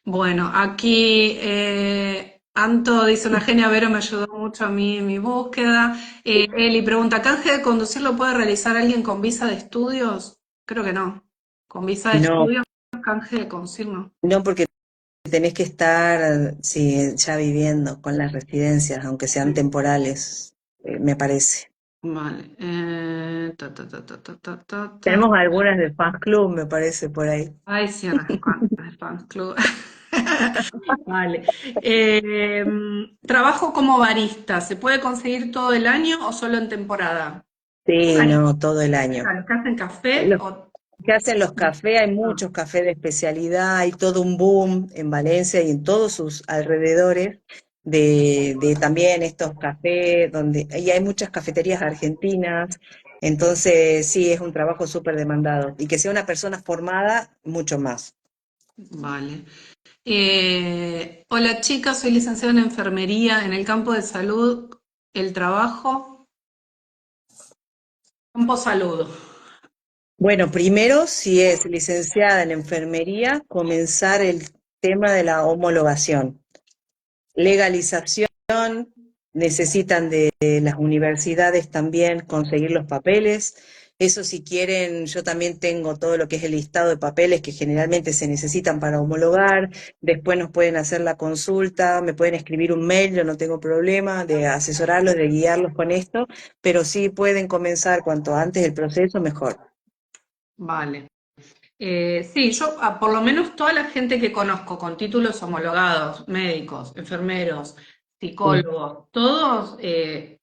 Bueno, aquí Anto dice una genia, Vero me ayudó mucho a mí en mi búsqueda. Eli pregunta, ¿canje de conducir lo puede realizar alguien con visa de estudios? Creo que no. Con visa de No, estudios, canje de conducir no. no porque tenés que estar, sí, ya viviendo con las residencias, aunque sean Sí. me parece. Vale. Ta. Tenemos algunas de Fans Club, me parece, por ahí. Ay, sí, unas fans club. Vale. Eh, Trabajo como barista. ¿Se puede conseguir todo el año o solo en temporada? Sí, Ay, no, todo el año. ¿los que hacen café Los o...? que hacen los cafés, hay No. muchos cafés de especialidad, hay todo un boom en Valencia y en todos sus alrededores de también estos cafés, donde, y hay muchas cafeterías argentinas, entonces sí, es un trabajo súper demandado. Y que sea una persona formada, mucho más. Vale. Hola chicas, soy licenciada en enfermería en el campo de salud. El trabajo, campo salud. Bueno, primero, si es licenciada en enfermería, comenzar el tema de la homologación. Legalización, necesitan de las universidades también conseguir los papeles. Eso si quieren, yo también tengo todo lo que es el listado de papeles que generalmente se necesitan para homologar. Después nos pueden hacer la consulta, me pueden escribir un mail, yo no tengo problema de asesorarlos, de guiarlos con esto, pero sí pueden comenzar cuanto antes el proceso, mejor. Vale. Sí, yo por lo menos toda la gente que conozco con títulos homologados, médicos, enfermeros, Sí, psicólogos, todos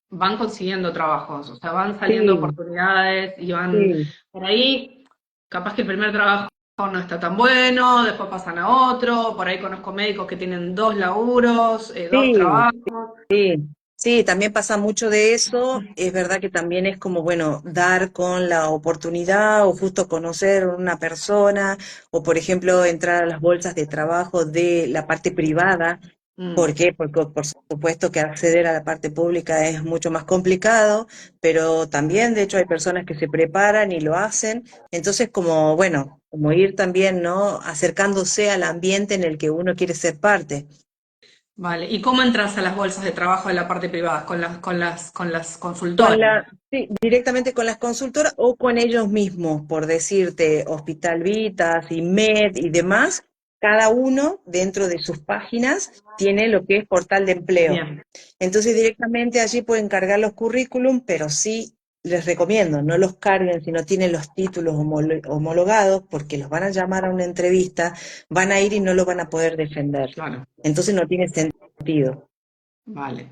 van consiguiendo trabajos, o sea, van saliendo sí, oportunidades y van sí, por ahí, capaz que el primer trabajo no está tan bueno, después pasan a otro, por ahí conozco médicos que tienen dos laburos, dos sí. trabajos. Sí, sí, también pasa mucho de eso. Es verdad que también es como, bueno, dar con la oportunidad o justo conocer una persona o, por ejemplo, entrar a las bolsas de trabajo de la parte privada. Mm, ¿Por qué? Porque por supuesto que acceder a la parte pública es mucho más complicado, pero también, de hecho, hay personas que se preparan y lo hacen. Entonces, como, bueno, como ir también, ¿no? Acercándose al ambiente en el que uno quiere ser parte. vale. ¿Y cómo entras a las bolsas de trabajo de la parte privada? Con las Con consultoras. sí, directamente con las consultoras o con ellos mismos, por decirte, Hospital Vitas y Med y demás, cada uno dentro de sus páginas tiene lo que es portal de empleo. Bien. Entonces directamente allí pueden cargar los currículum, pero sí les recomiendo, no los carguen si no tienen los títulos homologados, porque los van a llamar a una entrevista, van a ir y no lo van a poder defender. Claro, Entonces no tiene sentido. vale.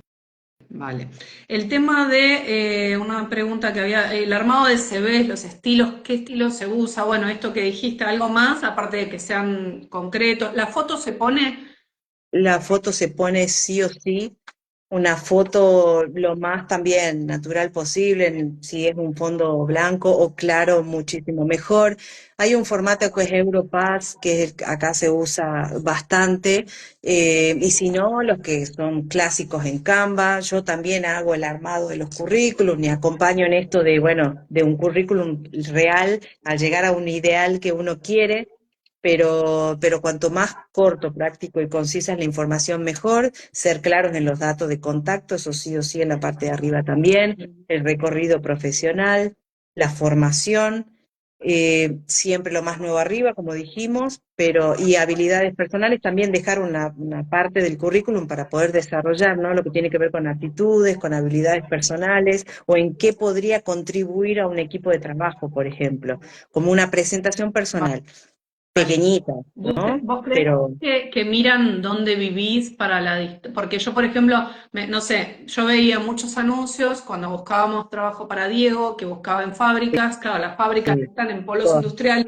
vale. El tema de una pregunta que había, el armado de CVs, los estilos, ¿qué estilo se usa? Bueno, esto que dijiste, algo más, aparte de que sean concretos. ¿La foto se pone? La foto se pone sí o sí, una foto lo más también natural posible, si es un fondo blanco o claro, muchísimo mejor. Hay un formato que es Europass, que es acá se usa bastante, y si no, los que son clásicos en Canva. Yo también hago el armado de los currículums y acompaño en esto de, bueno, de un currículum real al llegar a un ideal que uno quiere. Pero cuanto más corto, práctico y concisa es la información, mejor. Ser claros en los datos de contacto, eso sí o sí en la parte de arriba también. El recorrido profesional, la formación, siempre lo más nuevo arriba, como dijimos, pero y habilidades personales, también dejar una parte del currículum para poder desarrollar, ¿no? Lo que tiene que ver con actitudes, con habilidades personales, o en qué podría contribuir a un equipo de trabajo, por ejemplo, como una presentación personal Vale. pequeñita, ¿no? ¿Vos crees Pero que miran dónde vivís para la porque yo, por ejemplo, no sé, yo veía muchos anuncios cuando buscábamos trabajo para Diego, que buscaba en fábricas, claro, las fábricas sí, están en polos todas, industriales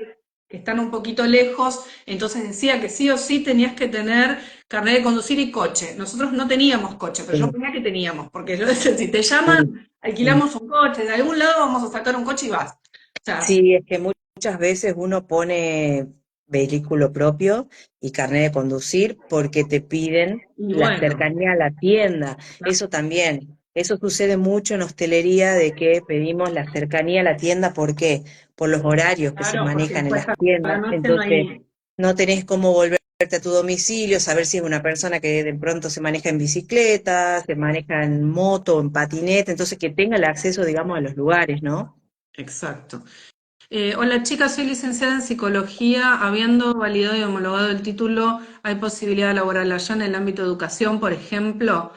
que están un poquito lejos, entonces decía que sí o sí tenías que tener carnet de conducir y coche. Nosotros no teníamos coche, pero yo sí, ponía que teníamos, porque yo decía, si te llaman, sí, sí. alquilamos un coche, de algún lado vamos a sacar un coche y vas. O sea, Sí, es que muchas veces uno pone vehículo propio y carnet de conducir porque te piden y la bueno, cercanía a la tienda. Eso también, eso sucede mucho en hostelería de que pedimos la cercanía a la tienda. ¿Por qué? Por los horarios que se claro, porque manejan en después las a la tiendas. noche no Entonces, hay. no tenés cómo volverte a tu domicilio, saber si es una persona que de pronto se maneja en bicicleta, se maneja en moto, en patinete, entonces que tenga el acceso, digamos, a los lugares, ¿no? Exacto. Hola chicas, soy licenciada en psicología. Habiendo validado y homologado el título, ¿hay posibilidad laboral allá en el ámbito de educación, por ejemplo?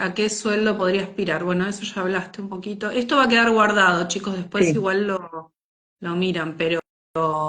¿A qué sueldo podría aspirar? Bueno, eso ya hablaste un poquito. Esto va a quedar guardado, chicos, después Sí. igual lo miran, pero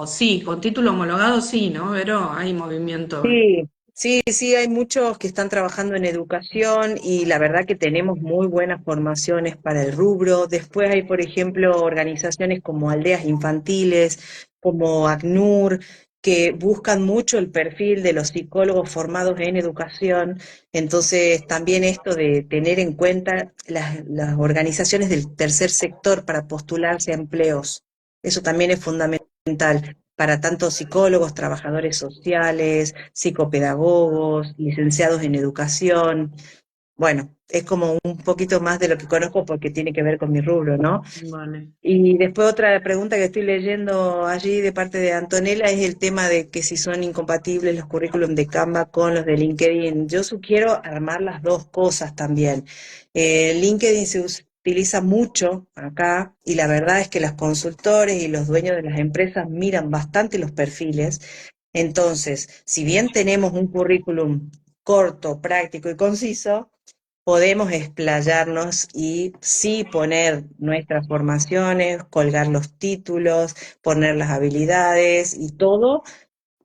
sí, con título homologado sí, ¿no? Pero hay movimiento. Sí, sí, sí, hay muchos que están trabajando en educación y la verdad que tenemos muy buenas formaciones para el rubro. Después hay, por ejemplo, organizaciones como Aldeas Infantiles, como ACNUR, que buscan mucho el perfil de los psicólogos formados en educación. Entonces, también esto de tener en cuenta las organizaciones del tercer sector para postularse a empleos, eso también es fundamental para tanto psicólogos, trabajadores sociales, psicopedagogos, licenciados en educación. Bueno, es como un poquito más de lo que conozco porque tiene que ver con mi rubro, ¿no? Vale. Y después otra pregunta que estoy leyendo allí de parte de Antonella es el tema de que si son incompatibles los currículum de Canva con los de LinkedIn. Yo sugiero armar las dos cosas también. LinkedIn se utiliza mucho acá y la verdad es que los consultores y los dueños de las empresas miran bastante los perfiles. Entonces, si bien tenemos un currículum corto, práctico y conciso, podemos explayarnos y sí poner nuestras formaciones, colgar los títulos, poner las habilidades y todo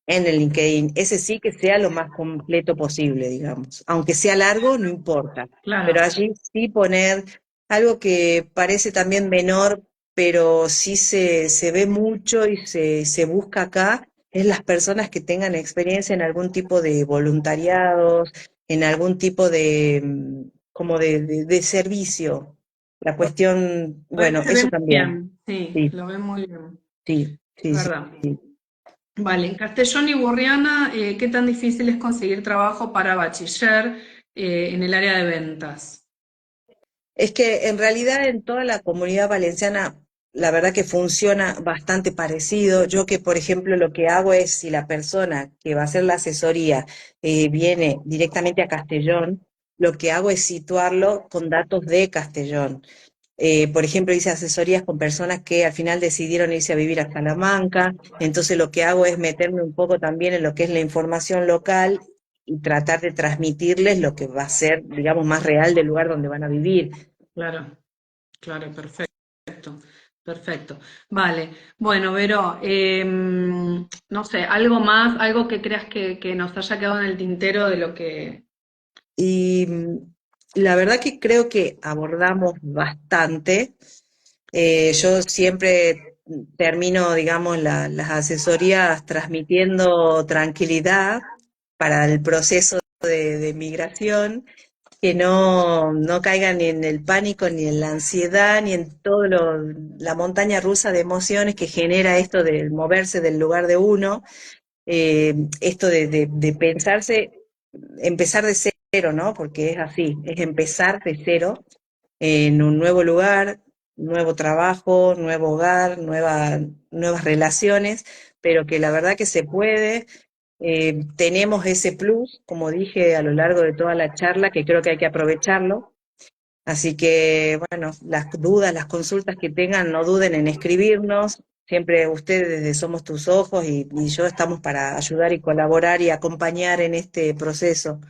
en el LinkedIn. Ese sí que sea lo más completo posible, digamos. Aunque sea largo, no importa. Claro. Pero allí sí poner algo que parece también menor, pero sí se ve mucho y se busca acá, es las personas que tengan experiencia en algún tipo de voluntariados, en algún tipo de, como de servicio. La cuestión, Ahí bueno, se eso ve también. bien, sí, Sí, lo ve muy bien, sí, es sí, sí. verdad. Sí. Vale, en Castellón y Burriana, ¿qué tan difícil es conseguir trabajo para bachiller en el área de ventas? Es que en realidad en toda la comunidad valenciana, la verdad que funciona bastante parecido. Yo que, por ejemplo, lo que hago es, si la persona que va a hacer la asesoría viene directamente a Castellón, lo que hago es situarlo con datos de Castellón. Por ejemplo, hice asesorías con personas que al final decidieron irse a vivir a Salamanca, entonces lo que hago es meterme un poco también en lo que es la información local y tratar de transmitirles lo que va a ser, digamos, más real del lugar donde van a vivir. Claro, claro, perfecto, perfecto. Vale, bueno, Vero, no sé, algo más, algo que creas que nos haya quedado en el tintero de lo que... Y La verdad que creo que abordamos bastante. Yo siempre termino, digamos, las asesorías transmitiendo tranquilidad para el proceso de migración, que no caigan ni en el pánico, ni en la ansiedad, ni en la montaña rusa de emociones que genera esto de moverse del lugar de uno, esto de pensarse, empezar de cero, ¿no? Porque es así, es empezar de cero en un nuevo lugar, nuevo trabajo, nuevo hogar, nuevas relaciones, pero que la verdad que se puede. Tenemos ese plus, como dije a lo largo de toda la charla, que creo que hay que aprovecharlo. Así que, bueno, las dudas, las consultas que tengan, no duden en escribirnos. Siempre ustedes desde Somos Tus Ojos y yo estamos para ayudar y colaborar y acompañar en este proceso.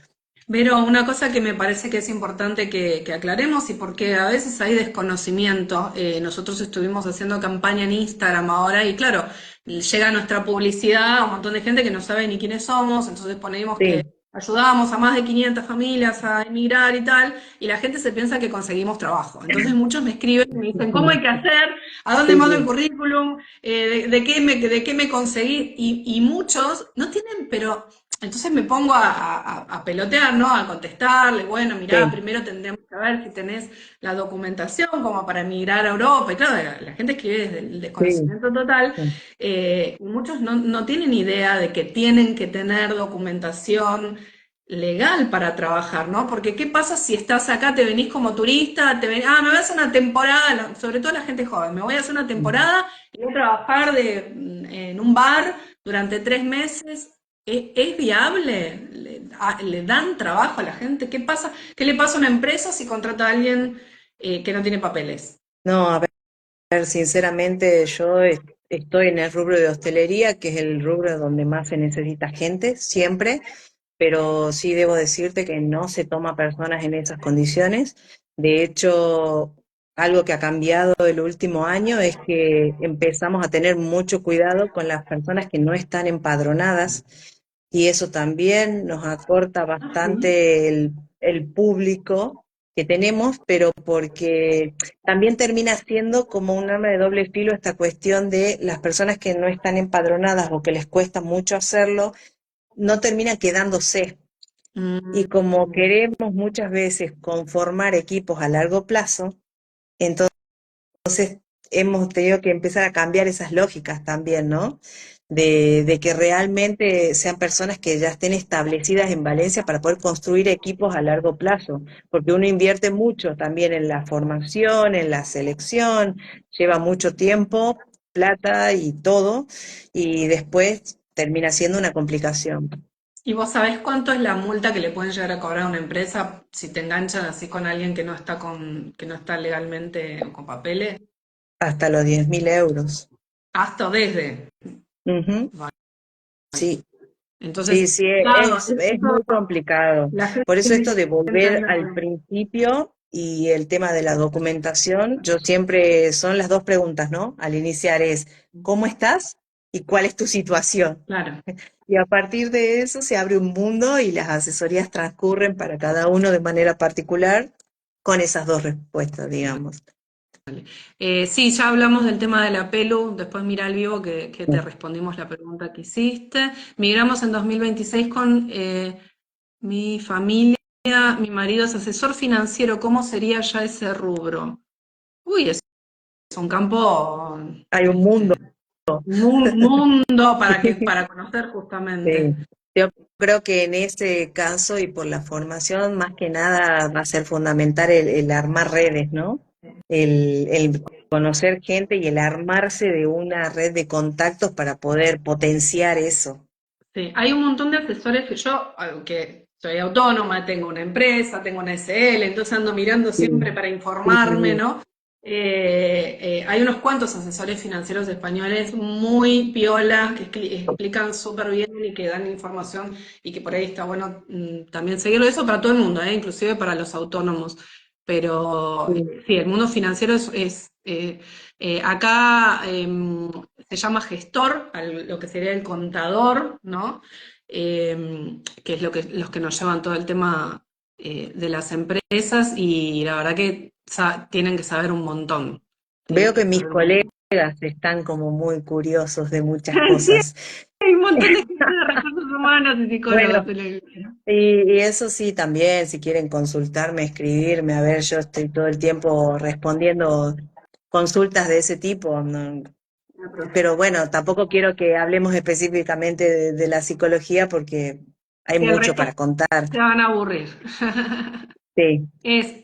Pero una cosa que me parece que es importante que aclaremos y porque a veces hay desconocimiento, nosotros estuvimos haciendo campaña en Instagram ahora y claro, llega nuestra publicidad a un montón de gente que no sabe ni quiénes somos, entonces ponemos que Sí, ayudamos a más de 500 familias a emigrar y tal, y la gente se piensa que conseguimos trabajo. Entonces muchos me escriben y me dicen, ¿cómo hay que hacer? ¿A dónde sí, mando el sí, currículum? De qué me conseguí? Y muchos no tienen, pero entonces me pongo a pelotear, ¿no? A contestarle, bueno, mirá, sí, primero tendríamos que ver si tenés la documentación como para emigrar a Europa. Y claro, la gente escribe desde el sí, desconocimiento total. sí. Y muchos no tienen idea de que tienen que tener documentación legal para trabajar, ¿no? Porque ¿qué pasa si estás acá, te venís como turista, me voy a hacer una temporada, sobre todo la gente joven, me voy a hacer una temporada y voy a trabajar en un bar durante 3 meses? ¿Es viable? ¿Le dan trabajo a la gente? ¿Qué pasa? ¿Qué le pasa a una empresa si contrata a alguien que no tiene papeles? No, a ver, sinceramente yo estoy en el rubro de hostelería, que es el rubro donde más se necesita gente, siempre, pero sí debo decirte que no se toma personas en esas condiciones. De hecho, algo que ha cambiado el último año es que empezamos a tener mucho cuidado con las personas que no están empadronadas y eso también nos acorta Ah, sí. bastante el público que tenemos, pero porque también termina siendo como un arma de doble filo esta cuestión de las personas que no están empadronadas o que les cuesta mucho hacerlo, no terminan quedándose. Y Mm, como queremos muchas veces conformar equipos a largo plazo, entonces hemos tenido que empezar a cambiar esas lógicas también, ¿no? De que realmente sean personas que ya estén establecidas en Valencia para poder construir equipos a largo plazo, porque uno invierte mucho también en la formación, en la selección, lleva mucho tiempo, plata y todo, y después termina siendo una complicación. ¿Y vos sabés cuánto es la multa que le pueden llegar a cobrar a una empresa si te enganchan así con alguien que no está legalmente con papeles? Hasta los 10.000 euros. Hasta desde. Ujú. Sí, Entonces, sí, sí, claro, es muy complicado. la gente Por eso tiene esto de que volver al entender. principio y el tema de la documentación, yo siempre son las dos preguntas, ¿no? Al iniciar es, ¿cómo estás? ¿Y cuál es tu situación? Claro. Y a partir de eso se abre un mundo y las asesorías transcurren para cada uno de manera particular con esas dos respuestas, digamos. Sí, ya hablamos del tema de la Pelu, después mira al vivo que te respondimos la pregunta que hiciste. Migramos en 2026 con mi familia, mi marido es asesor financiero, ¿cómo sería ya ese rubro? Uy, es un campo, Hay un mundo. este, mundo para conocer justamente. Sí, yo creo que en ese caso y por la formación, más que nada va a ser fundamental el armar redes, ¿no? El conocer gente y el armarse de una red de contactos para poder potenciar eso. Sí, hay un montón de asesores que yo, aunque soy autónoma, tengo una empresa, tengo una SL, entonces ando mirando Sí, siempre para sí, informarme, sí, ¿no? Hay unos cuantos asesores financieros españoles muy piola que explican súper bien y que dan información y que por ahí está bueno también seguirlo. Eso para todo el mundo, inclusive para los autónomos. Pero sí, sí, el mundo financiero acá se llama gestor, lo que sería el contador, ¿no? Que es los que nos llevan todo el tema de las empresas y la verdad que tienen que saber un montón. Tienen Veo que que mis saber un montón. colegas están como muy curiosos de muchas cosas. Hay un montón de gente de recursos humanos y Bueno, psicólogos en el grupo. y eso sí, también, si quieren consultarme, escribirme, a ver, yo estoy todo el tiempo respondiendo consultas de ese tipo, ¿no? Pero bueno, tampoco quiero que hablemos específicamente de la psicología porque hay Y el mucho resto para contar. se van a aburrir. Sí, Es,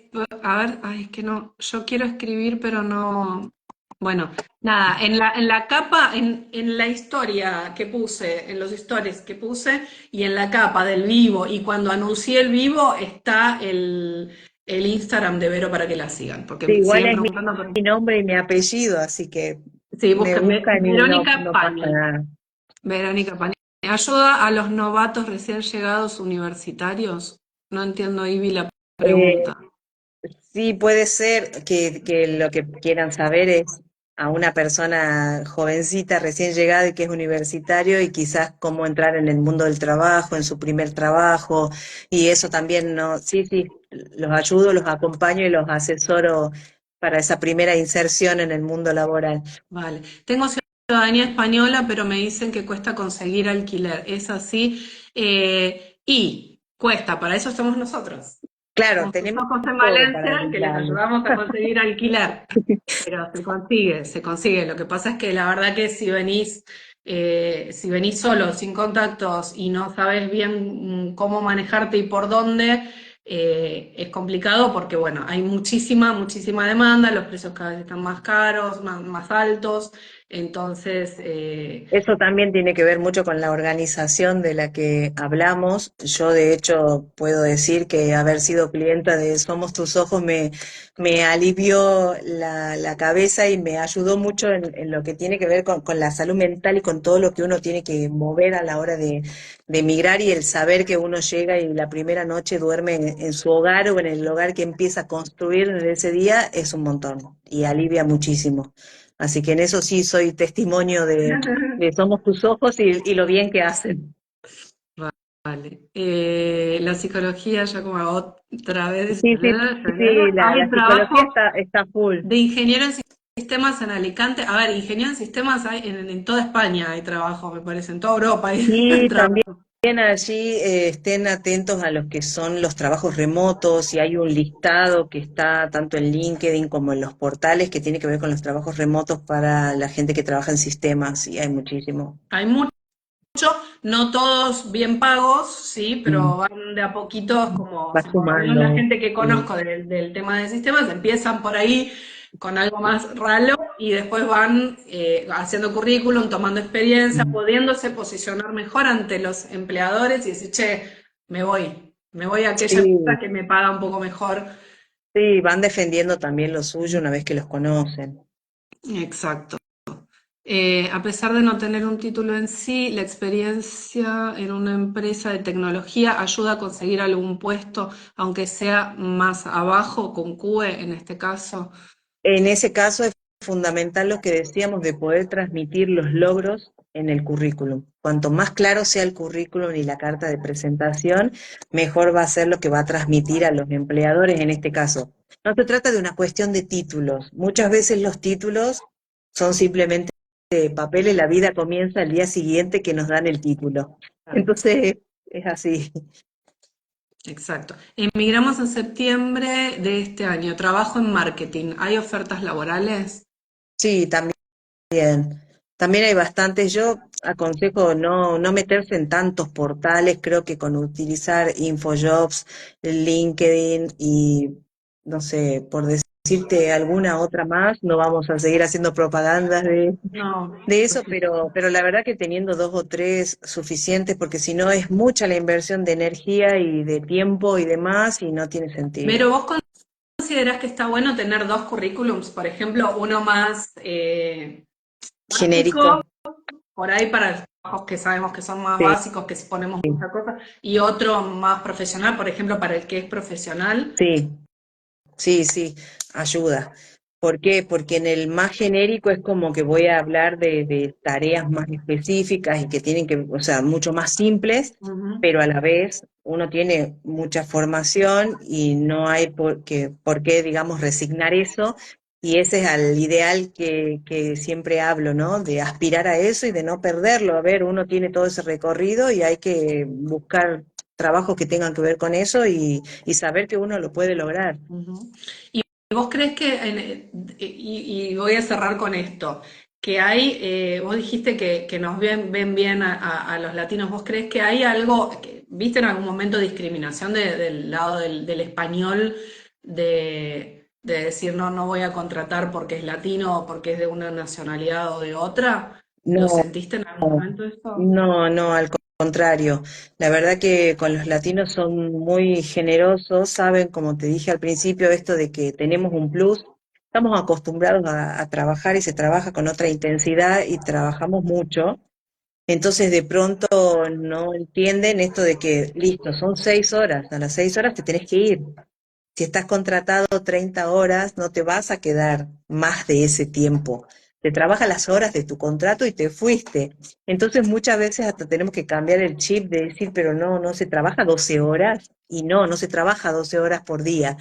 a ver, ay, es que no, yo quiero escribir, pero no. Bueno, nada, en la capa, en la historia que puse, en los stories que puse, y en la capa del vivo, y cuando anuncié el vivo, está el Instagram de Vero para que la sigan, porque sí, me igual siguen es preguntando por. mi nombre y mi apellido, así que Sí, me busquen buscan y Verónica no pasa Pani. nada. Verónica Pani. Ayuda a los novatos recién llegados universitarios. No entiendo, Ivy, la Eh, pregunta. Sí, puede ser que lo que quieran saber es a una persona jovencita, recién llegada y que es universitario y quizás cómo entrar en el mundo del trabajo, en su primer trabajo, y eso también no, sí, sí, los ayudo, los acompaño y los asesoro para esa primera inserción en el mundo laboral. Vale. Tengo ciudadanía española, pero me dicen que cuesta conseguir alquiler. Es así. Y cuesta, para eso estamos nosotros. Claro, Somos tus tenemos ojos en todo para Valencia que les brindarles. ayudamos a conseguir alquiler. Pero se consigue, se consigue. Lo que pasa es que la verdad que si venís solo, sin contactos y no sabes bien cómo manejarte y por dónde, es complicado porque, bueno, hay muchísima, muchísima demanda, los precios cada vez están más caros, más altos, entonces, Eso también tiene que ver mucho con la organización de la que hablamos. Yo, de hecho, puedo decir que haber sido clienta de Somos Tus Ojos me alivió la cabeza y me ayudó mucho en lo que tiene que ver con la salud mental y con todo lo que uno tiene que mover a la hora de emigrar y el saber que uno llega y la primera noche duerme en su hogar o en el hogar que empieza a construir en ese día es un montón y alivia muchísimo. Así que en eso sí soy testimonio de Somos Tus Ojos y lo bien que hacen. vale. La psicología, ya como otra vez, Sí, sí, sí, hay la psicología trabajo está full. de ingeniero en sistemas en Alicante. A ver, ingeniero en sistemas hay en toda España hay trabajo, me parece, en toda Europa hay Y también trabajo. allí estén atentos a los que son los trabajos remotos y hay un listado que está tanto en LinkedIn como en los portales que tiene que ver con los trabajos remotos para la gente que trabaja en sistemas y hay muchísimo. Hay mucho, no todos bien pagos, sí, pero Mm. van de a poquitos, como Va por lo menos la sumando. gente que Sí. conozco del tema de sistemas, empiezan por ahí con algo más ralo y después van haciendo currículum, tomando experiencia, Mm. pudiéndose posicionar mejor ante los empleadores y decir, che, me voy a aquella Sí, empresa que me paga un poco mejor. sí, van defendiendo también lo suyo una vez que los conocen. Exacto. A pesar de no tener un título en sí, la experiencia en una empresa de tecnología ayuda a conseguir algún puesto, aunque sea más abajo, con QE en este caso. En ese caso es fundamental lo que decíamos de poder transmitir los logros en el currículum. Cuanto más claro sea el currículum y la carta de presentación, mejor va a ser lo que va a transmitir a los empleadores en este caso. No se trata de una cuestión de títulos. Muchas veces los títulos son simplemente papeles, la vida comienza el día siguiente que nos dan el título. Entonces, es así. Exacto. Emigramos en septiembre de este año. Trabajo en marketing. ¿Hay ofertas laborales? Sí, también. También hay bastantes. Yo aconsejo no meterse en tantos portales. Creo que con utilizar InfoJobs, LinkedIn y no sé, por decirte alguna otra más, no vamos a seguir haciendo propagandas No. de eso, pero la verdad que teniendo dos o tres suficientes, porque si no es mucha la inversión de energía y de tiempo y demás y no tiene Pero sentido. vos considerás que está bueno tener dos currículums, por ejemplo, uno más Genérico. básico por ahí para los trabajos que sabemos que son más Sí, básicos, que si ponemos mucha cosa, y otro más profesional, por ejemplo, para el que es profesional. sí, sí, sí, ayuda. ¿Por qué? Porque en el más genérico es como que voy a hablar de tareas más específicas y que tienen que, o sea, mucho más simples, Ujú. pero a la vez uno tiene mucha formación y no hay por qué, digamos, resignar eso. Y ese es al ideal que siempre hablo, ¿no? De aspirar a eso y de no perderlo. A ver, uno tiene todo ese recorrido y hay que buscar trabajos que tengan que ver con eso y saber que uno lo puede lograr. Ujú. ¿Y vos crees que, y voy a cerrar con esto, que hay, vos dijiste que nos ven bien a los latinos, ¿vos crees que hay algo, viste en algún momento discriminación del lado del español, de decir no, no voy a contratar porque es latino o porque es de una nacionalidad o de otra? ¿Lo No. sentiste en algún momento eso? No, no, al contrario. La verdad que con los latinos son muy generosos, saben, como te dije al principio, esto de que tenemos un plus. Estamos acostumbrados a trabajar y se trabaja con otra intensidad y trabajamos mucho. Entonces de pronto no entienden esto de que, listo, son 6 horas, a las 6 horas te tenés que ir. Si estás contratado 30 horas, no te vas a quedar más de ese tiempo. Te trabajas las horas de tu contrato y te fuiste. Entonces muchas veces hasta tenemos que cambiar el chip de decir, pero no, no se trabaja 12 horas y no, no se trabaja 12 horas por día.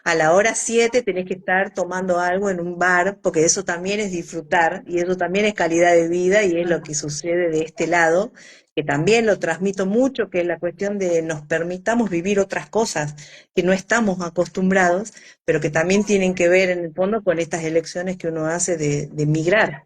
A la hora 7 tenés que estar tomando algo en un bar, porque eso también es disfrutar y eso también es calidad de vida y es lo que sucede de este lado, que también lo transmito mucho, que es la cuestión de nos permitamos vivir otras cosas que no estamos acostumbrados, pero que también tienen que ver en el fondo con estas elecciones que uno hace de migrar.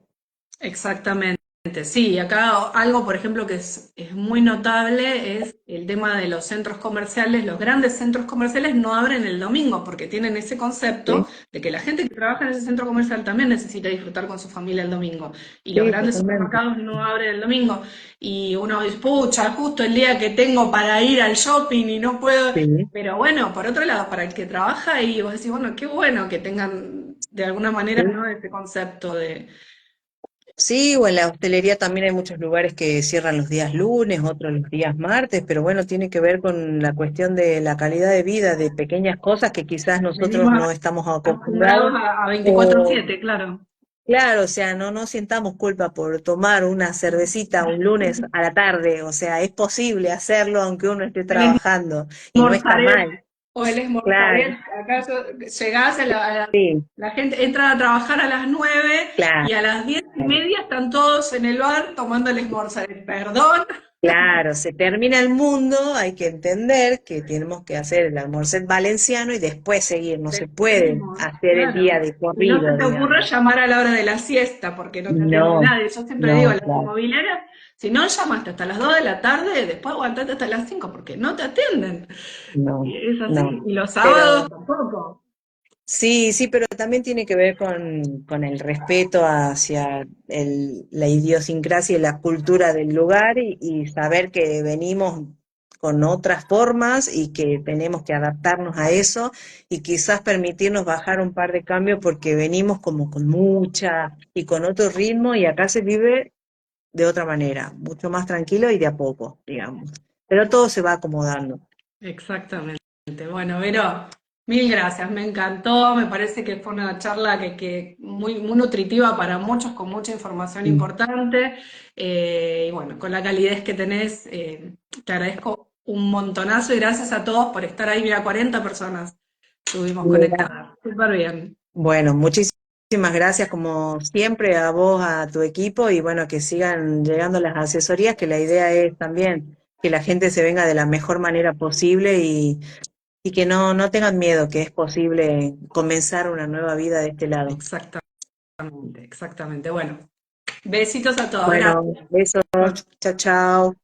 Exactamente, sí, y acá algo, por ejemplo, que es muy notable es el tema de los centros comerciales. Los grandes centros comerciales no abren el domingo porque tienen ese concepto Sí, de que la gente que trabaja en ese centro comercial también necesita disfrutar con su familia el domingo. Y los sí, grandes totalmente. supermercados no abren el domingo. Y uno dice, pucha, justo el día que tengo para ir al shopping y no puedo. Sí, Pero bueno, por otro lado, para el que trabaja y vos decís, bueno, qué bueno que tengan de alguna manera, sí. ¿no? Ese concepto de... Sí, o en la hostelería también hay muchos lugares que cierran los días lunes, otros los días martes, pero bueno, tiene que ver con la cuestión de la calidad de vida, de pequeñas cosas que quizás nosotros Venimos no estamos acostumbrados. acostumbrados a O, 24/7, claro. claro, o sea, no sintamos culpa por tomar una cervecita un lunes a la tarde, o sea, es posible hacerlo aunque uno esté El trabajando y no está esmorzaré mal. o el Claro, esmorzaré. Acaso llegás sí, la gente entra a trabajar a las 9 claro. y a las 10:30 están todos en el bar tomando el esmorzaré. Perdón. Claro, se termina el mundo, hay que entender que tenemos que hacer el almuerzo valenciano y después seguir, no se Después puede seguimos, hacer el claro. día de Y no se corrido, te ocurra digamos. llamar a la hora de la siesta porque no te atiende No, nadie. Yo siempre digo, no, las claro, inmobiliarias, si no llamaste hasta las 2 de la tarde, después aguantate hasta las 5 porque no te atienden. no, Y es no. así. Y los Pero sábados tampoco. sí, sí, pero también tiene que ver con el respeto hacia la idiosincrasia y la cultura del lugar y saber que venimos con otras formas y que tenemos que adaptarnos a eso y quizás permitirnos bajar un par de cambios porque venimos como con mucha y con otro ritmo y acá se vive de otra manera, mucho más tranquilo y de a poco, digamos. Pero todo se va acomodando. Exactamente. Bueno, Vero, mil gracias, me encantó, me parece que fue una charla que muy, muy nutritiva para muchos, con mucha información Mm. importante, y bueno, con la calidez que tenés, te agradezco un montonazo y gracias a todos por estar ahí, mira, 40 personas estuvimos conectadas, súper bien. Bueno, muchísimas gracias como siempre a vos, a tu equipo y bueno, que sigan llegando las asesorías, que la idea es también que la gente se venga de la mejor manera posible y que no tengan miedo, que es posible comenzar una nueva vida de este lado. Exactamente, exactamente. Bueno, besitos a todos, Bueno, gracias. besos, chao, chao.